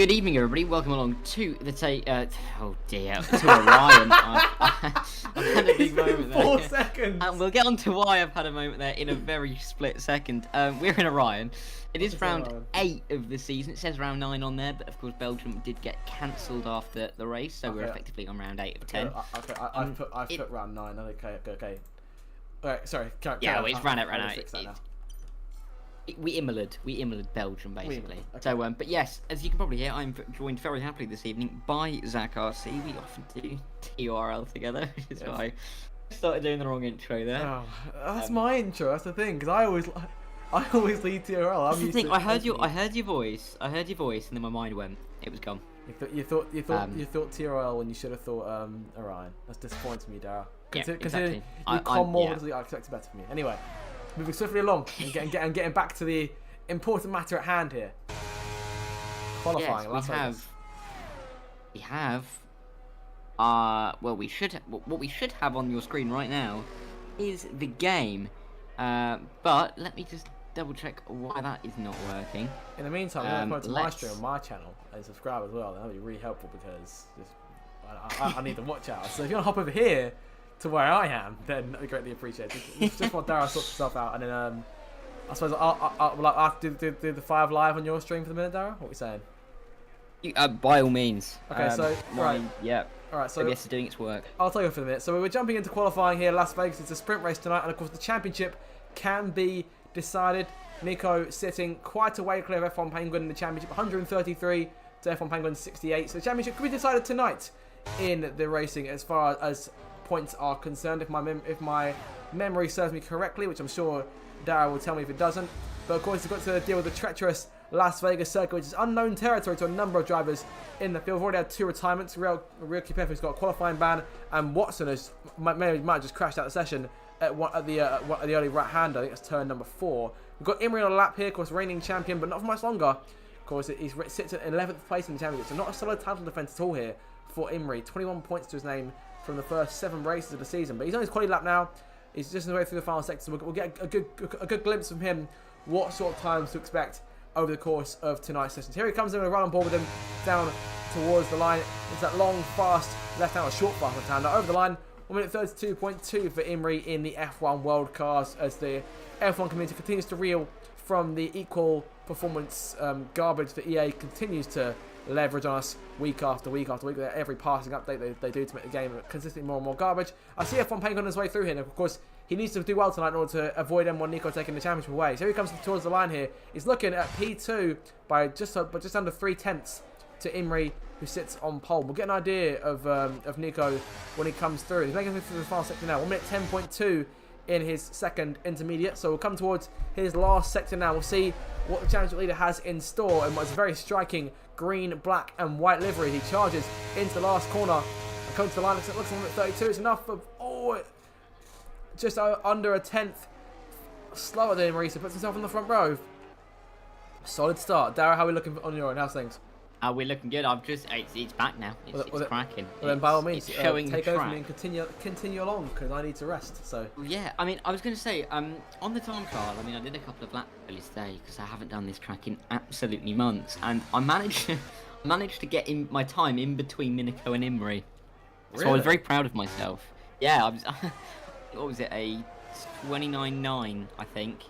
Good evening, everybody. Welcome along to the oh dear, to Orion. I've had a big moment there. 4 seconds. And we'll get on to why I've had a moment there in a very split second. We're in Orion. It is round 8 of the season. It says round 9 on there, but of course Belgium did get cancelled after the race, so we're effectively on round 8 of 10. I've put round 9. Okay. Alright, sorry. Well, it's ran out. We Immeled Belgium, basically. Okay. So, but yes, as you can probably hear, I'm joined very happily this evening by Zach RC. We often do TURL together, which is why I started doing the wrong intro there. Oh, that's my intro. That's the thing, because I always lead TURL. That's the thing. I heard your voice, and then my mind went. It was gone. You thought TURL when you should have thought Orion. That's disappointing me, Dara. Considering you come more because I expected better from you. Anyway. Moving swiftly along and getting back to the important matter at hand here. Qualifying. Yes, we have. Well, what we should have on your screen right now is the game. But let me just double check why that is not working. In the meantime, I'm going to my stream on my channel and subscribe as well. That would be really helpful because I need to watch out. So if you want to hop over here to where I am, then I greatly appreciate it. It's just while Dara sorts stuff out, and then I suppose I'll have to do the 5 live on your stream for the minute, Dara. What are we saying? By all means. Okay, so right, yeah. All right, so I guess it's doing its work. I'll tell you for the minute. So we're jumping into qualifying here, Las Vegas. It's a sprint race tonight, and of course the championship can be decided. Nico sitting quite a way clear of F1 Penguin in the championship, 133 to F1 Penguin 68. So the championship could be decided tonight in the racing as far as points are concerned, if my memory serves me correctly, which I'm sure Dara will tell me if it doesn't. But of course, we've got to deal with the treacherous Las Vegas circuit, which is unknown territory to a number of drivers in the field. We've already had 2 retirements. Real Kipef got a qualifying ban, and Watson might have just crashed out the session at the early right-hander. I think it's turn number 4. We've got Imri on a lap here, of course, reigning champion, but not for much longer. Of course, he sits at 11th place in the championship, so not a solid title defence at all here for Imri. 21 points to his name from the first 7 races of the season, but he's on his quality lap now. He's just on the way through the final sector, so we'll get a good glimpse from him what sort of times to expect over the course of tonight's sessions. Here he comes, in, run on board with him down towards the line. It's that long, fast left-hander, short fast left-hander over the line. 1 minute 32.2 for Imri in the F1 World Cars as the F1 community continues to reel from the equal performance garbage that EA continues to leverage on us week after week after week. Every passing update they do to make the game consistently more and more garbage. I see F1 Penguin on his way through here, and of course he needs to do well tonight in order to avoid M1 Nico taking the championship away. So here he comes towards the line here. He's looking at P2 by just under 3/10 to Imri, who sits on pole. We'll get an idea of Nico when he comes through. He's making it through the final sector now. 1 minute 10.2 in his second intermediate. So we'll come towards his last sector now. We'll see what the championship leader has in store and what's a very striking green, black and white livery. He charges into the last corner and comes to the line. It looks like 32. It's enough of, just under a 10th slower than Marisa. Puts himself in the front row. Solid start. Dara, how are we looking on your own? How's things? We're looking good. It's back now. It's cracking. Well, then by all means, take over me and continue along because I need to rest. So yeah, I mean, I was going to say on the time trial. I mean, I did a couple of laps earlier today because I haven't done this track in absolutely months, and I managed to get in my time in between Minico and Imri. Really? So I was very proud of myself. Yeah, I was. What was it? A 29.9, I think.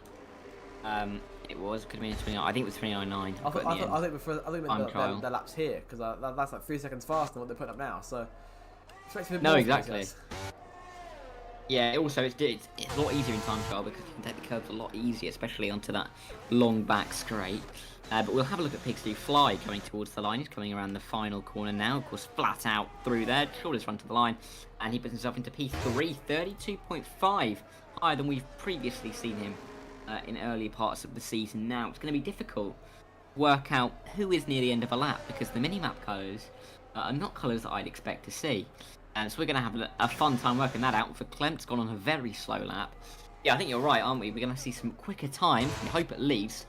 It was. Could have been 29. I think it was 29.9. I think the laps here because that's like 3 seconds faster than what they're putting up now. So no, exactly. Yeah. Also, it's a lot easier in time trial because you can take the curves a lot easier, especially onto that long back straight. But we'll have a look at Pigsty Fly coming towards the line. He's coming around the final corner now. Of course, flat out through there. Shortest run to the line, and he puts himself into P3, 32.5, higher than we've previously seen him in earlier parts of the season. Now it's going to be difficult to work out who is near the end of a lap because the mini-map colours are not colours that I'd expect to see. And so we're going to have a fun time working that out. For Klemt's gone on a very slow lap. Yeah, I think you're right, aren't we? We're going to see some quicker time, we hope at least.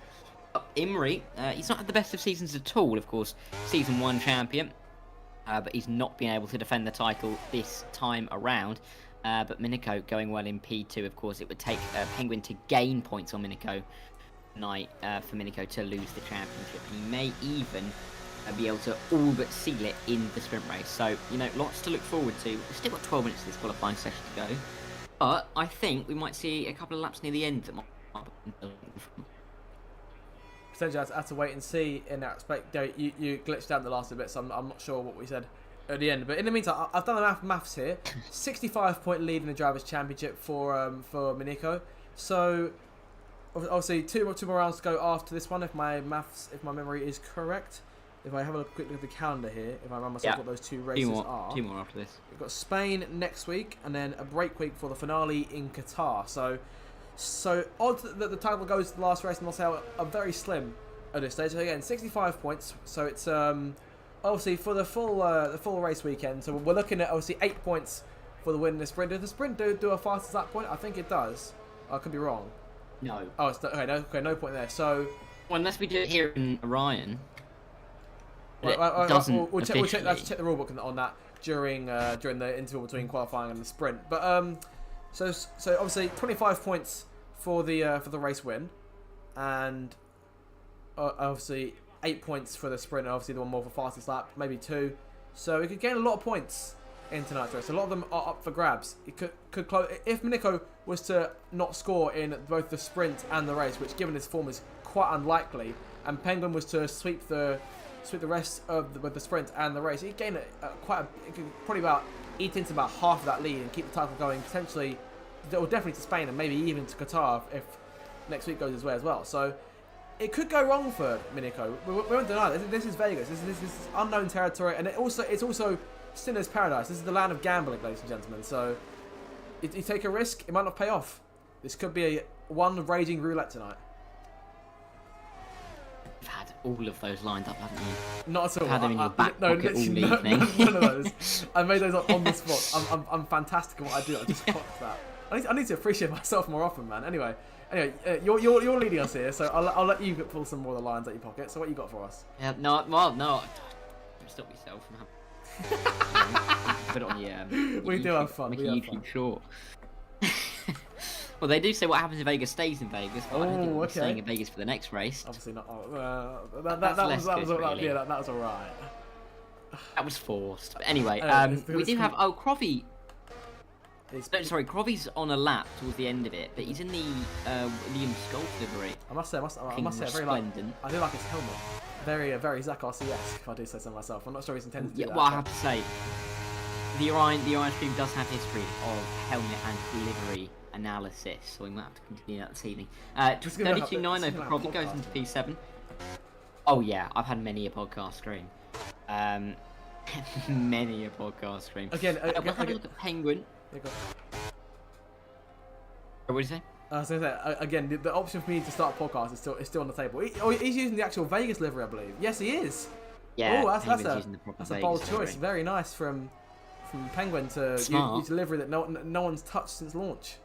Imri, he's not had the best of seasons at all, of course. Season 1 champion, but he's not been able to defend the title this time around. But Minico going well in P2, of course. It would take Penguin to gain points on Minico tonight for Minico to lose the championship. He may even be able to all but seal it in the sprint race. So, lots to look forward to. We've still got 12 minutes of this qualifying session to go. But I think we might see a couple of laps near the end that might Potentially, I have to wait and see in that respect. You glitched out the last bit, so I'm not sure what we said at the end. But in the meantime, I've done the maths here. 65-point lead in the Drivers' Championship for Miniko. So obviously two more rounds to go after this one, if my memory is correct. If I have a quick look at the calendar here, if I remember myself what those two races are. Two more after this. We've got Spain next week, and then a break week for the finale in Qatar. So odds that the title goes to the last race in Marseille are very slim at this stage. So again, 65 points. So it's obviously for the full race weekend. So we're looking at obviously 8 points for the win in the sprint. Does the sprint do a fastest lap point? I think it does. I could be wrong. No. Oh, it's no point there. So well, unless we do it here in Orion. Let's check the rulebook on that during the interval between qualifying and the sprint. But so obviously 25 points for the race win, and obviously 8 points for the sprint. Obviously the one more for fastest lap, maybe 2. So we could gain a lot of points in tonight's race. A lot of them are up for grabs. It could close if Miniko was to not score in both the sprint and the race, which given his form is quite unlikely, and Penguin was to sweep the rest of the sprint and the race. He'd gain it could probably eat into about half of that lead and keep the title going potentially, or definitely to Spain and maybe even to Qatar if next week goes his way as well. So it could go wrong for Miniko. We won't deny that. This is Vegas. This is unknown territory, and it's also Sinner's paradise. This is the land of gambling, ladies and gentlemen. So you take a risk, it might not pay off. This could be one raging roulette tonight. You've had all of those lined up, haven't you? Not at all. Had them in your back pocket all evening. None of those. I made those up on the spot. I'm fantastic at what I do. I just clocked that. I need to appreciate myself more often, man. Anyway, you're leading us here, so I'll let you pull some more of the lines out your pocket. So what you got for us? Yeah, no. Stop yourself from put it on your. We YouTube, do have fun. Make we a have YouTube fun. short. Well, they do say what happens in Vegas stays in Vegas, but I don't think we're staying in Vegas for the next race. Obviously not. That was alright. That was forced. But anyway, we do have Crovey. Crovey's on a lap towards the end of it, but he's in the William Skull livery. I must say, very I do like his helmet. Very Zach RCS, if I do say so myself. I'm not sure he's intended to do that. Well, I have to say, the Orion stream does have history of helmet and livery analysis, so we might have to continue that this evening. 32.9 though for Crovey goes into P7. Oh yeah, I've had many a podcast stream. Many a podcast stream. Again, we'll have a look at Penguin. What did you say? Again, the option for me to start a podcast is still on the table. He's using the actual Vegas livery, I believe. Yes, he is. Yeah, that's a bold choice. Very nice from Penguin to use a livery that no one's touched since launch.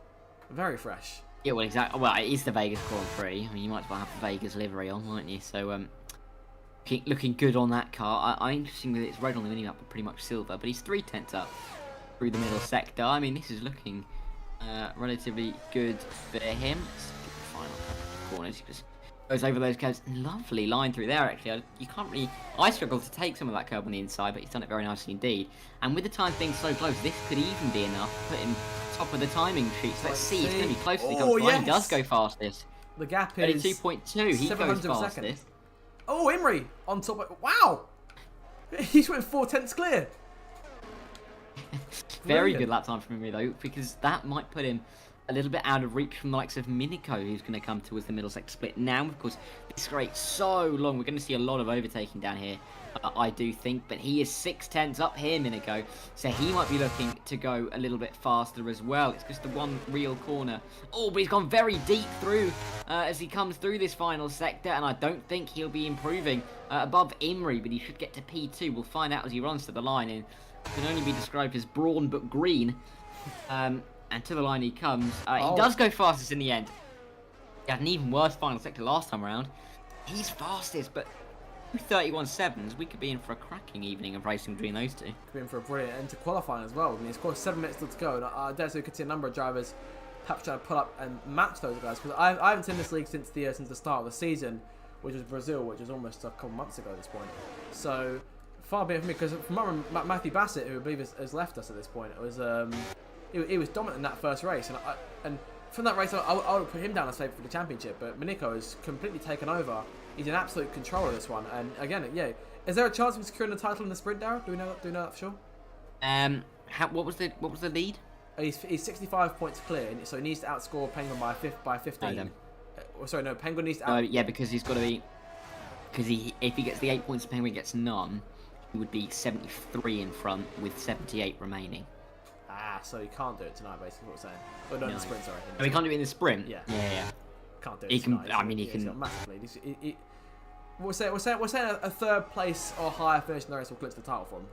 Very fresh. Yeah, well, exactly. Well, it is the Vegas Grand Prix. I mean, you might as well have the Vegas livery on, mightn't you? So, looking good on that car. I'm interesting that it's red on the mini map, but pretty much silver. But he's 3/10 up through the middle sector. I mean, this is looking relatively good for him. Final corners, he just goes over those curves. Lovely line through there, actually. You can't really. I struggle to take some of that curve on the inside, but he's done it very nicely indeed. And with the time being so close, this could even be enough to put him top of the timing sheet. So let's see. It's going to be close as he comes by. He does go fastest. The gap is 32.2. He goes fastest. Oh, Imri on top. Wow! He's went 4/10 clear. Very good lap time from Imri though, because that might put him a little bit out of reach from the likes of Miniko, who's going to come towards the middle sector split. Now, of course, this straight so long, we're going to see a lot of overtaking down here, I do think. But he is 6/10 up here, Miniko, so he might be looking to go a little bit faster as well. It's just the one real corner. Oh, but he's gone very deep through as he comes through this final sector, and I don't think he'll be improving above Imri, but he should get to P2. We'll find out as he runs to the line, and can only be described as brawn but green. And to the line he comes. He does go fastest in the end. He had an even worse final sector last time around. He's fastest, but 31.7s, we could be in for a cracking evening of racing between those two. Could be in for a brilliant end to qualifying as well. I mean, it's got 7 minutes still to go, and I dare say we could see a number of drivers perhaps trying to pull up and match those guys. Because I haven't seen this league since the start of the season, which was Brazil, which was almost a couple months ago at this point. So far be it from me, because from Matthew Bassett, who I believe has left us at this point, it was he was dominant in that first race, and from that race I would put him down as favourite for the championship. But Monico has completely taken over. He's in absolute control of this one, and again, yeah. Is there a chance of securing the title in the sprint, Darren? Do we know that for sure? What was the lead? He's 65 points clear, so he needs to outscore Penguin by 15. Sorry, no, Penguin needs to. Yeah, because he's got to be. Because if he gets the 8 points, Penguin gets none. He would be 73 in front with 78 remaining. Ah, so he can't do it tonight, basically. What we're saying. But no, in the sprint, sorry. Oh, he can't do it in the sprint. Yeah. Can't do it. He can. Tonight, I mean, he He's can. got a massive lead. We're saying a third place or higher finish in the race will clinch the title for him.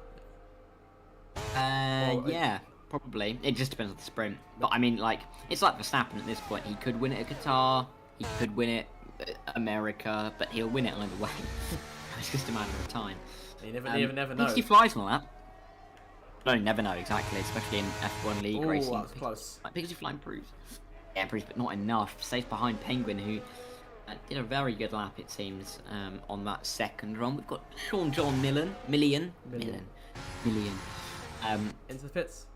Yeah, probably. It just depends on the sprint. But I mean, like, it's like Verstappen at this point. He could win it at Qatar. He could win it at America, but he'll win it either way. It's just a matter of time. You never know. He flies and all that. No, you never know exactly, especially in F1 League racing. That was close. Like Pixie flying proves. Yeah, proves, but not enough. Safe behind Penguin, who did a very good lap, it seems, on that second run. We've got Sean John Million. Into the pits.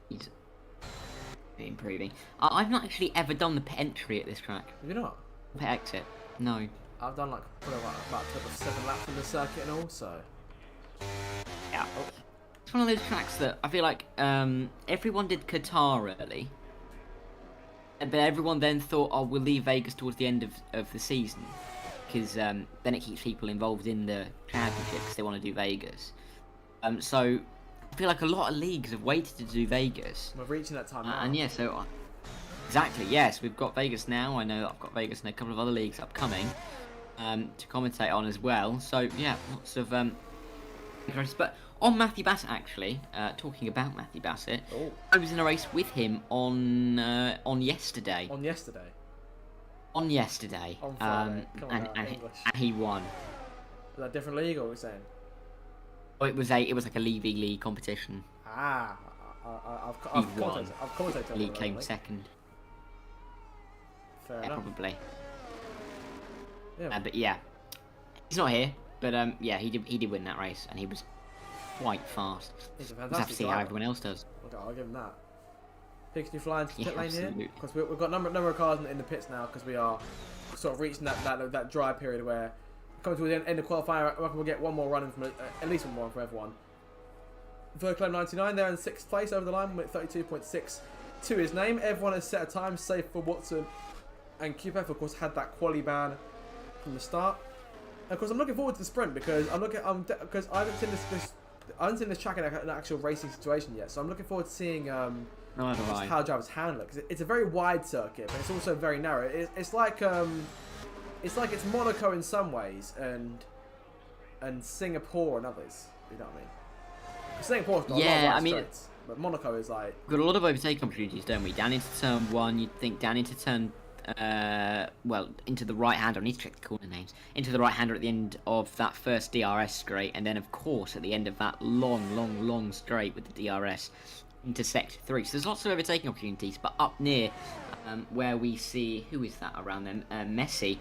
He's improving. I've not actually ever done the pit entry at this track. Have you not? Pit exit. No. I've done like about 7 laps of the circuit and all, so. Yeah. It's one of those tracks that I feel like everyone did Qatar early. But everyone then thought, oh, we'll leave Vegas towards the end of the season. Because then it keeps people involved in the championship because they want to do Vegas. So I feel like a lot of leagues have waited to do Vegas. We're reaching that time now. And yeah, so exactly, yes, we've got Vegas now. I know I've got Vegas and a couple of other leagues upcoming to commentate on as well. So yeah, lots of interest. But on Matthew Bassett, actually, talking about Matthew Bassett, I was in a race with him on yesterday. On yesterday. On yesterday. On Friday. And he won. Was that a different league, or what are we saying? Oh, it was like a League v League competition. Ah, I've commentated. League came second. Fair enough. Probably. Yeah. But yeah, he's not here. But yeah, he did win that race, and he was quite fast. He's a We'll have fantastic to see how everyone else does. Okay, I'll give him that. Picks you flying to pit lane absolutely. here, because we've got a number of cars in the pits now, because we are sort of reaching that dry period where coming to the end of qualifying. I reckon we'll get one more run from at least one more for everyone. Verclaim 99 there in 6th place over the line with 32.6 to his name. Everyone has set a time, save for Watson and QPF. Of course, had that quali ban from the start. And of course, I'm looking forward to the sprint because because I haven't seen this track in an actual racing situation yet. So I'm looking forward to seeing how drivers handle it, because it's a very wide circuit, but it's also very narrow. It's like it's Monaco in some ways and Singapore and others. You know what I mean? Singapore's got a lot of straights, but Monaco is like... We've got a lot of overtake opportunities, don't we? Down into turn 1, you'd think down into turn... into the right-hander. I need to check the corner names. Into the right-hander at the end of that first DRS straight, and then, of course, at the end of that long straight with the DRS into Sector 3. So there's lots of overtaking opportunities, but up near where we see... Who is that around them? Messi.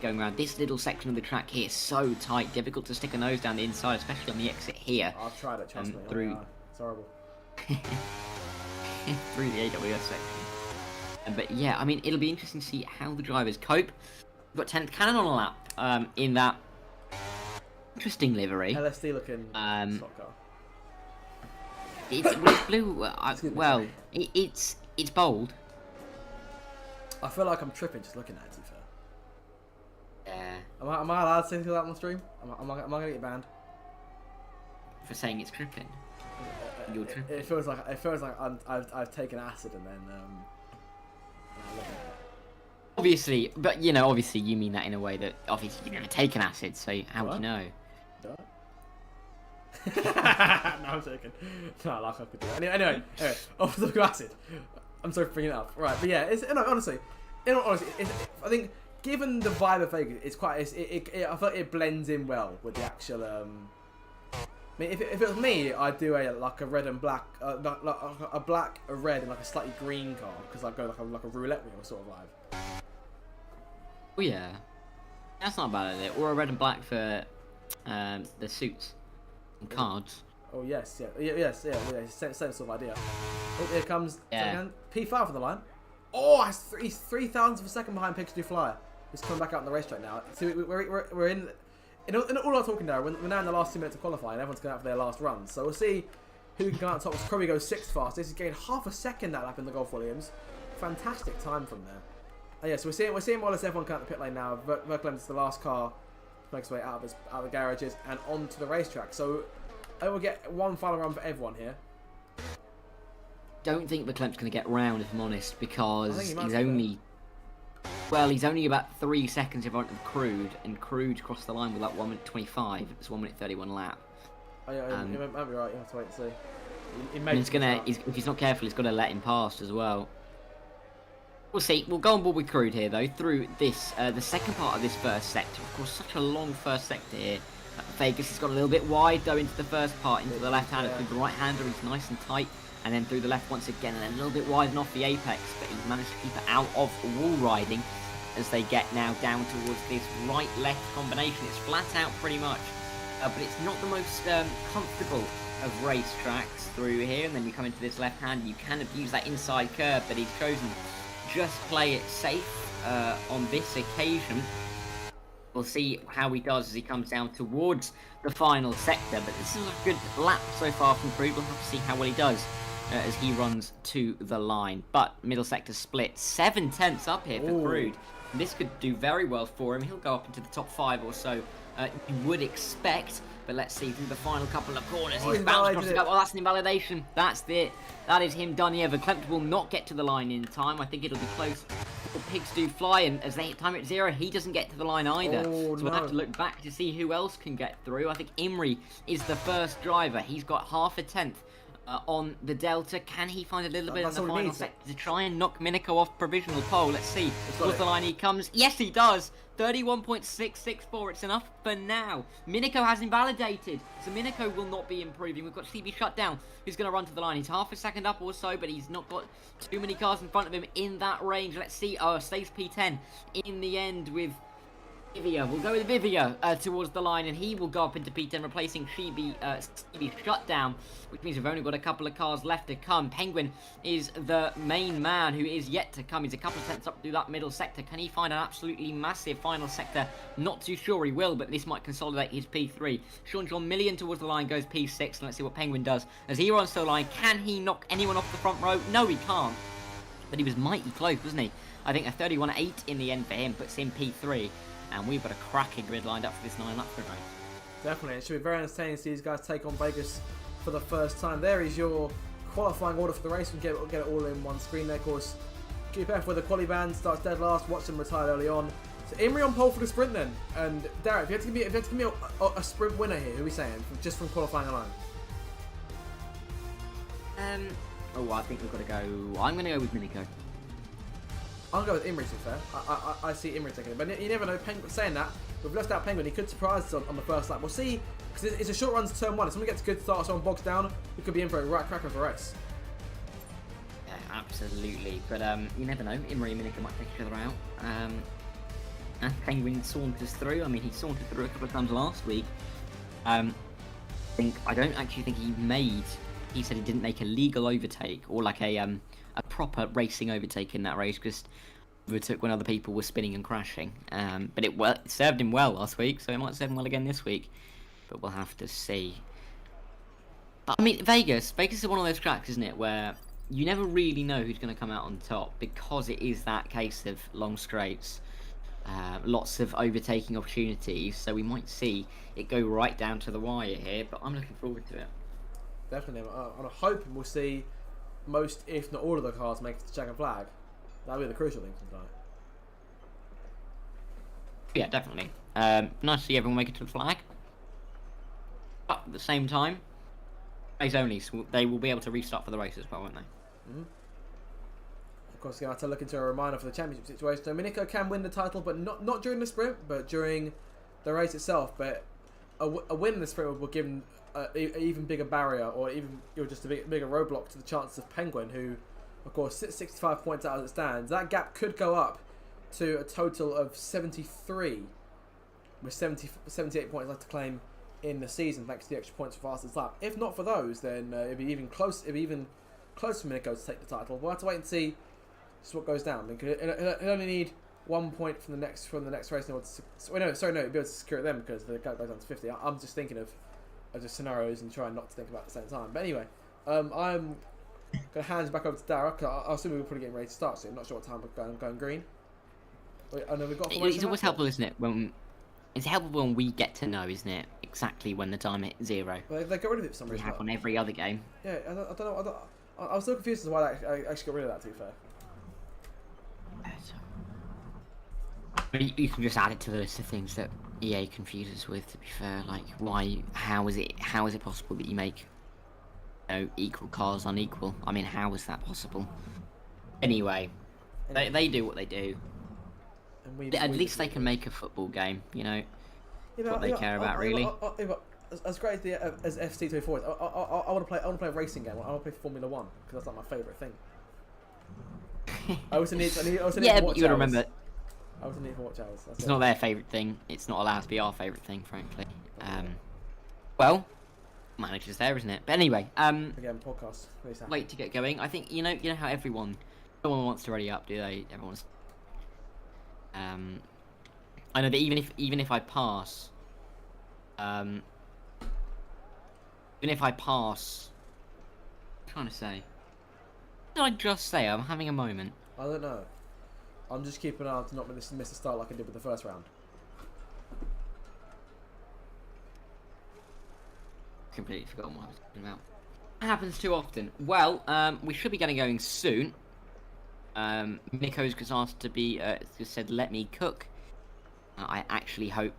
Going around this little section of the track here, so tight, difficult to stick a nose down the inside, especially on the exit here. I've tried it, trust me. Through... It's horrible. Through the AWS section. But yeah, I mean, it'll be interesting to see how the drivers cope. We've got 10th Cannon on a lap in that interesting livery. LSD looking stock car. It's blue. It's bold. I feel like I'm tripping just looking at it, to be fair. Yeah. Am I allowed to say that on the stream? Am I going to get banned? For saying it's tripping. You're tripping. It feels like I've taken acid and then I look at it. Obviously, but you know, obviously you mean that in a way that obviously you've never taken acid, so how would you know? No, I'm joking. No, like I could do that. Anyway, off the acid. I'm sorry for bringing it up. Right, but yeah, honestly, I think given the vibe of Vegas, it's quite. I feel like it blends in well with the actual. I mean, if it was me, I'd do a red and black, a black, a red, and like a slightly green car, because I'd go like a roulette wheel sort of vibe. Oh yeah. That's not a bad idea. Or a red and black for the suits and cards. Oh yes, same sort of idea. Oh, here comes P5 on the line. Oh, he's 3,000 of a second behind Pixie Flyer. He's coming back out on the racetrack now. So we're in all our talking now. We're now in the last 2 minutes of qualifying. Everyone's going out for their last run. So we'll see who can come out top. Crowe goes 6th fastest. He's gained half a second that lap in the Golf Williams. Fantastic time from there. Yeah, so we're seeing more or less everyone come out the pit lane now. Verklem's the last car to make his way out of the garages and onto the racetrack. So I will get one final run for everyone here. Don't think Verklem's going to get round, if I'm honest, because he's only... Well, he's only about 3 seconds in front of Crude, and Crude crossed the line with like 1 minute 25. It's 1 minute 31 lap. Oh, yeah, you might be right. You have to wait and see. If he's not careful, he's got to let him past as well. We'll see. We'll go on board with Crude here, though, through this, the second part of this first sector. Of course, such a long first sector here. Vegas has got a little bit wide, though, into the first part, into the left-hander. Through the right-hander, he's nice and tight. And then through the left once again, and then a little bit wide and off the apex. But he's managed to keep it out of wall riding as they get now down towards this right-left combination. It's flat out pretty much. But it's not the most comfortable of racetracks through here. And then you come into this left-hand, you can abuse that inside curve, but he's chosen just play it safe on this occasion. We'll see how he does as he comes down towards the final sector. But this is a good lap so far from Prix. We'll have to see how well he does as he runs to the line. But middle sector split 7/10 up here for Crude. This could do very well for him. He'll go up into the top 5 or so. You would expect. But let's see through the final couple of corners. He's bounced across the gap. Oh, that's an invalidation. That's it. That is him done here. Verklempt will not get to the line in time. I think it'll be close. Pigs do fly, and as they hit time at 0, he doesn't get to the line either. Oh, so we'll have to look back to see who else can get through. I think Imrie is the first driver. He's got half a tenth on the Delta. Can he find a little bit in the final sector to try and knock Miniko off provisional pole? Let's see. Towards the line he comes. Yes, he does. 31.664. It's enough for now. Miniko has invalidated, so Miniko will not be improving. We've got CB shut down, who's going to run to the line. He's half a second up or so, but he's not got too many cars in front of him in that range. Let's see. Oh, stays P10 in the end with Vivia. We'll go with Vivia towards the line, and he will go up into P10, replacing CB shutdown, which means we've only got a couple of cars left to come. Penguin is the main man who is yet to come. He's a couple of tenths up through that middle sector. Can he find an absolutely massive final sector? Not too sure he will, but this might consolidate his P3. Sean John Million towards the line goes P6, and let's see what Penguin does as he runs to the line. Can he knock anyone off the front row? No, he can't. But he was mighty close, wasn't he? I think a 31.8 in the end for him puts him P3. And we've got a cracking grid lined up for this 9 lap sprint race. Definitely. It should be very entertaining to see these guys take on Vegas for the first time. There is your qualifying order for the race. We can get it all in one screen there. Of course, QPF with the quali band starts dead last. Watch him retire early on. So Imrie on pole for the sprint then. And Derek, if you had to give me a sprint winner here, who are we saying? Just from qualifying alone. I think we've got to go... I'm going to go with Miniko. I'll go with Imrie, to be fair. I see Imrie taking it. But you never know. Saying that, we've left out Penguin. He could surprise us on the first lap. We'll see, because it's a short run to turn 1. If someone gets a good start, someone bogs down, we could be in for a right cracker of a race. Yeah, absolutely. But you never know. Imrie and Miniko might take each other out. And Penguin saunters through. I mean, he sauntered through a couple of times last week. I don't actually think he said he didn't make a legal overtake or like a proper racing overtake in that race, because he overtook when other people were spinning and crashing. But it served him well last week, so it might serve him well again this week. But we'll have to see. I mean, Vegas is one of those tracks, isn't it, where you never really know who's going to come out on top, because it is that case of long straights, lots of overtaking opportunities. So we might see it go right down to the wire here, but I'm looking forward to it. Definitely. I'm hoping we'll see most, if not all, of the cars make it to checkered flag. That'll be the crucial thing tonight. Yeah, definitely. Nice to see everyone make it to the flag. But at the same time, race only, so they will be able to restart for the race as well, won't they? Mm-hmm. Of course, you have to look into a reminder for the championship situation. So Miniko can win the title, but not during the sprint, but during the race itself. But a win in the sprint will give him an even bigger barrier, or even just a bigger roadblock to the chances of Penguin, who, of course, sits 65 points out as it stands. That gap could go up to a total of 73 with 78 points left to claim in the season, thanks to the extra points for fastest lap. If not for those, then it'd be even close. It'd be even close for Minico to take the title. We'll have to wait and see just what goes down. He'll only need 1 point from the next race in order to. No, sorry, no, he'll be able to secure it then because the gap goes down to 50. I'm just thinking of just scenarios and trying not to think about it at the same time. But anyway, I'm gonna hand it back over to Dara. Cause I assume we're probably getting ready to start soon. I'm not sure what time we're going green. I know we've got. It's always helpful, isn't it? It's helpful when we get to know, isn't it? Exactly when the time hit 0. Well, they got rid of it for some reason. We have on every other game. Yeah, I don't know. I was so confused as to why I actually got rid of that. To be fair. You can just add it to the list of things that EA confuses with. To be fair, like how is it possible that you make equal cars unequal? I mean, how is that possible? Anyway, they do what they do. And at least they can make a football game. That's what they care about, really. As great as FC24 is, I want to play a racing game. I want to play Formula 1 because that's like my favourite thing. I also need yeah, but you gotta remember. I also need to watch hours. It's not their favourite thing. It's not allowed to be our favourite thing, frankly. Well, manager's there, isn't it? But anyway, again, podcast. Wait to get going. I think you know how no one wants to ready up, do they? Everyone's. I know that even if I pass, I'm trying to say. What did I just say? I'm having a moment. I don't know. I'm just keeping an eye to not miss the start like I did with the first round. Completely forgotten what I was talking about. It happens too often. Well, we should be getting going soon. Nico's just asked to be, just said, let me cook. I actually hope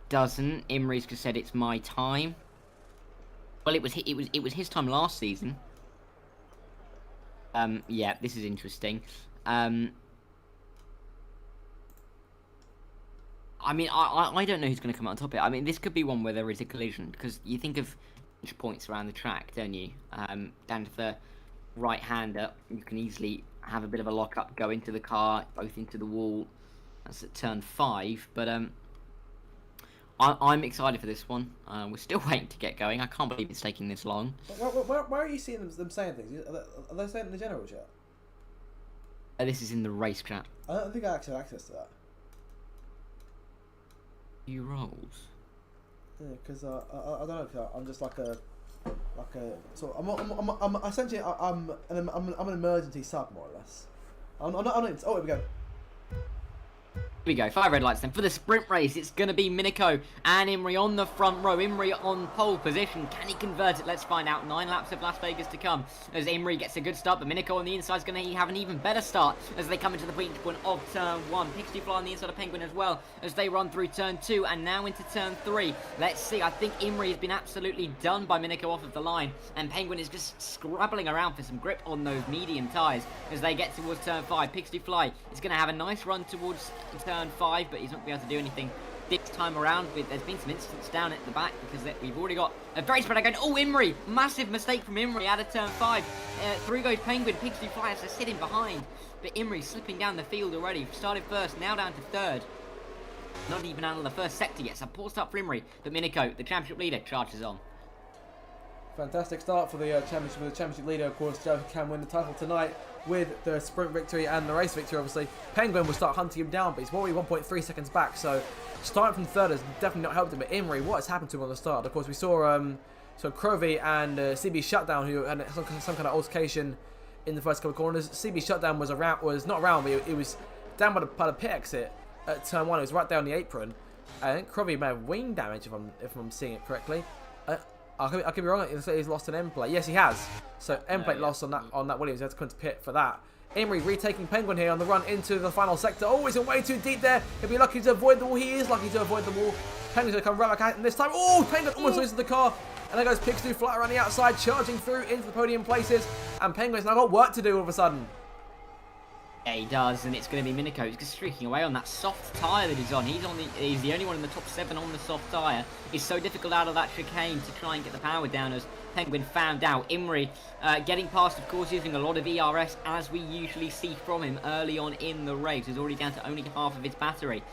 doesn't. Imri's just said it's my time. Well, it was his time last season. Yeah, this is interesting. I mean, I don't know who's going to come out on top of it. I mean, this could be one where there is a collision, because you think of points around the track, don't you? Down to the right-hander, you can easily have a bit of a lock-up, go into the car, both into the wall. That's at turn 5, but I'm excited for this one. We're still waiting to get going. I can't believe it's taking this long. Where are you seeing them saying things? Are they saying it in the generals yet? This is in the race chat. I don't think I actually have access to that. Few rolls. Yeah, because I don't know. Cause I'm just like a. So I'm essentially I'm an emergency sub, more or less. I'm not. Oh, here we go. Here we go, 5 red lights then. For the sprint race, it's going to be Minico and Imri on the front row. Imri on pole position. Can he convert it? Let's find out. 9 laps of Las Vegas to come. As Imri gets a good start, but Minico on the inside is going to have an even better start as they come into the point of turn 1. Pixie fly on the inside of Penguin as well as they run through turn 2 and now into turn 3. Let's see. I think Imri has been absolutely done by Minico off of the line, and Penguin is just scrabbling around for some grip on those medium tyres as they get towards turn 5. Pixie fly is going to have a nice run towards turn 5, but he's not going to be able to do anything this time around. There's been some incidents down at the back because we've already got a very spread out going. Oh, Imri! Massive mistake from Imri out of turn 5. Through goes Penguin. Pixie Fly has to sit in behind, but Imri slipping down the field already. Started first, now down to 3rd. Not even out of the first sector yet, so poor start for Imri. But Minico, the championship leader, charges on. Fantastic start for the championship. The championship leader, of course, Joe can win the title tonight with the sprint victory and the race victory. Obviously, Penguin will start hunting him down, but he's already 1.3 seconds back. So starting from 3rd has definitely not helped him. But Imri, what has happened to him on the start? Of course, we saw Crovey and CB Shutdown, who had some kind of altercation in the first couple of corners. CB Shutdown was not around, but it was down by the pit exit at turn 1. It was right down the apron. I think Crovey may have wing damage if I'm seeing it correctly. I could be wrong. He's lost an end plate. Yes, he has. So end plate lost on that Williams. He had to come to pit for that. Imri retaking Penguin here on the run into the final sector. Oh, he's way too deep there. He'll be lucky to avoid the wall. He is lucky to avoid the wall. Penguin's going to come right back at him this time. Oh, Penguin almost loses the car. And there goes Pixie flat around the outside, charging through into the podium places. And Penguin's now got work to do all of a sudden. Yeah, he does, and it's going to be Minico. He's just streaking away on that soft tyre that he's on. He's the only one in the top 7 on the soft tyre. It's so difficult out of that chicane to try and get the power down, as Penguin found out. Imri getting past, of course, using a lot of ERS, as we usually see from him early on in the race. He's already down to only half of his battery.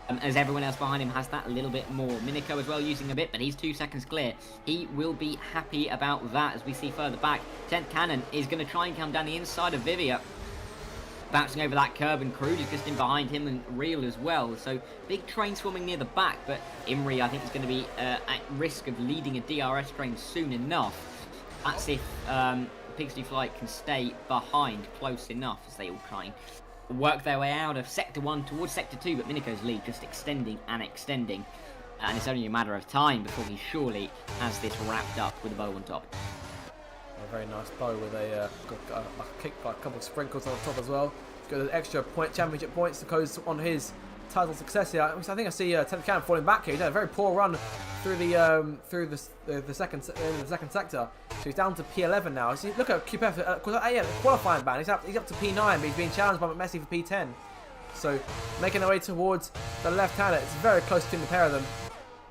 as everyone else behind him has that a little bit more. Miniko as well using a bit, but he's 2 seconds clear. He will be happy about that. As we see further back, 10th Cannon is going to try and come down the inside of Vivia, bouncing over that curb, and Crude is just in behind him, and Real as well. So big train swarming near the back, but Imri I think is going to be at risk of leading a DRS train soon enough. That's if Pixie Flight can stay behind close enough, as they all try and work their way out of Sector 1 towards Sector 2, but Miniko's lead just extending and extending. And it's only a matter of time before he surely has this wrapped up with a bow on top. A very nice bow with a kick, like a couple of sprinkles on top as well. He's got an extra championship points to goes on his title success here. I think I see 10th Cannon falling back here. He's had a very poor run through the second sector. So he's down to P11 now. See, look at QPF, qualifying ban. He's up to P9, but he's being challenged by McMessi for P10. So making their way towards the left-hander. It's very close between the pair of them.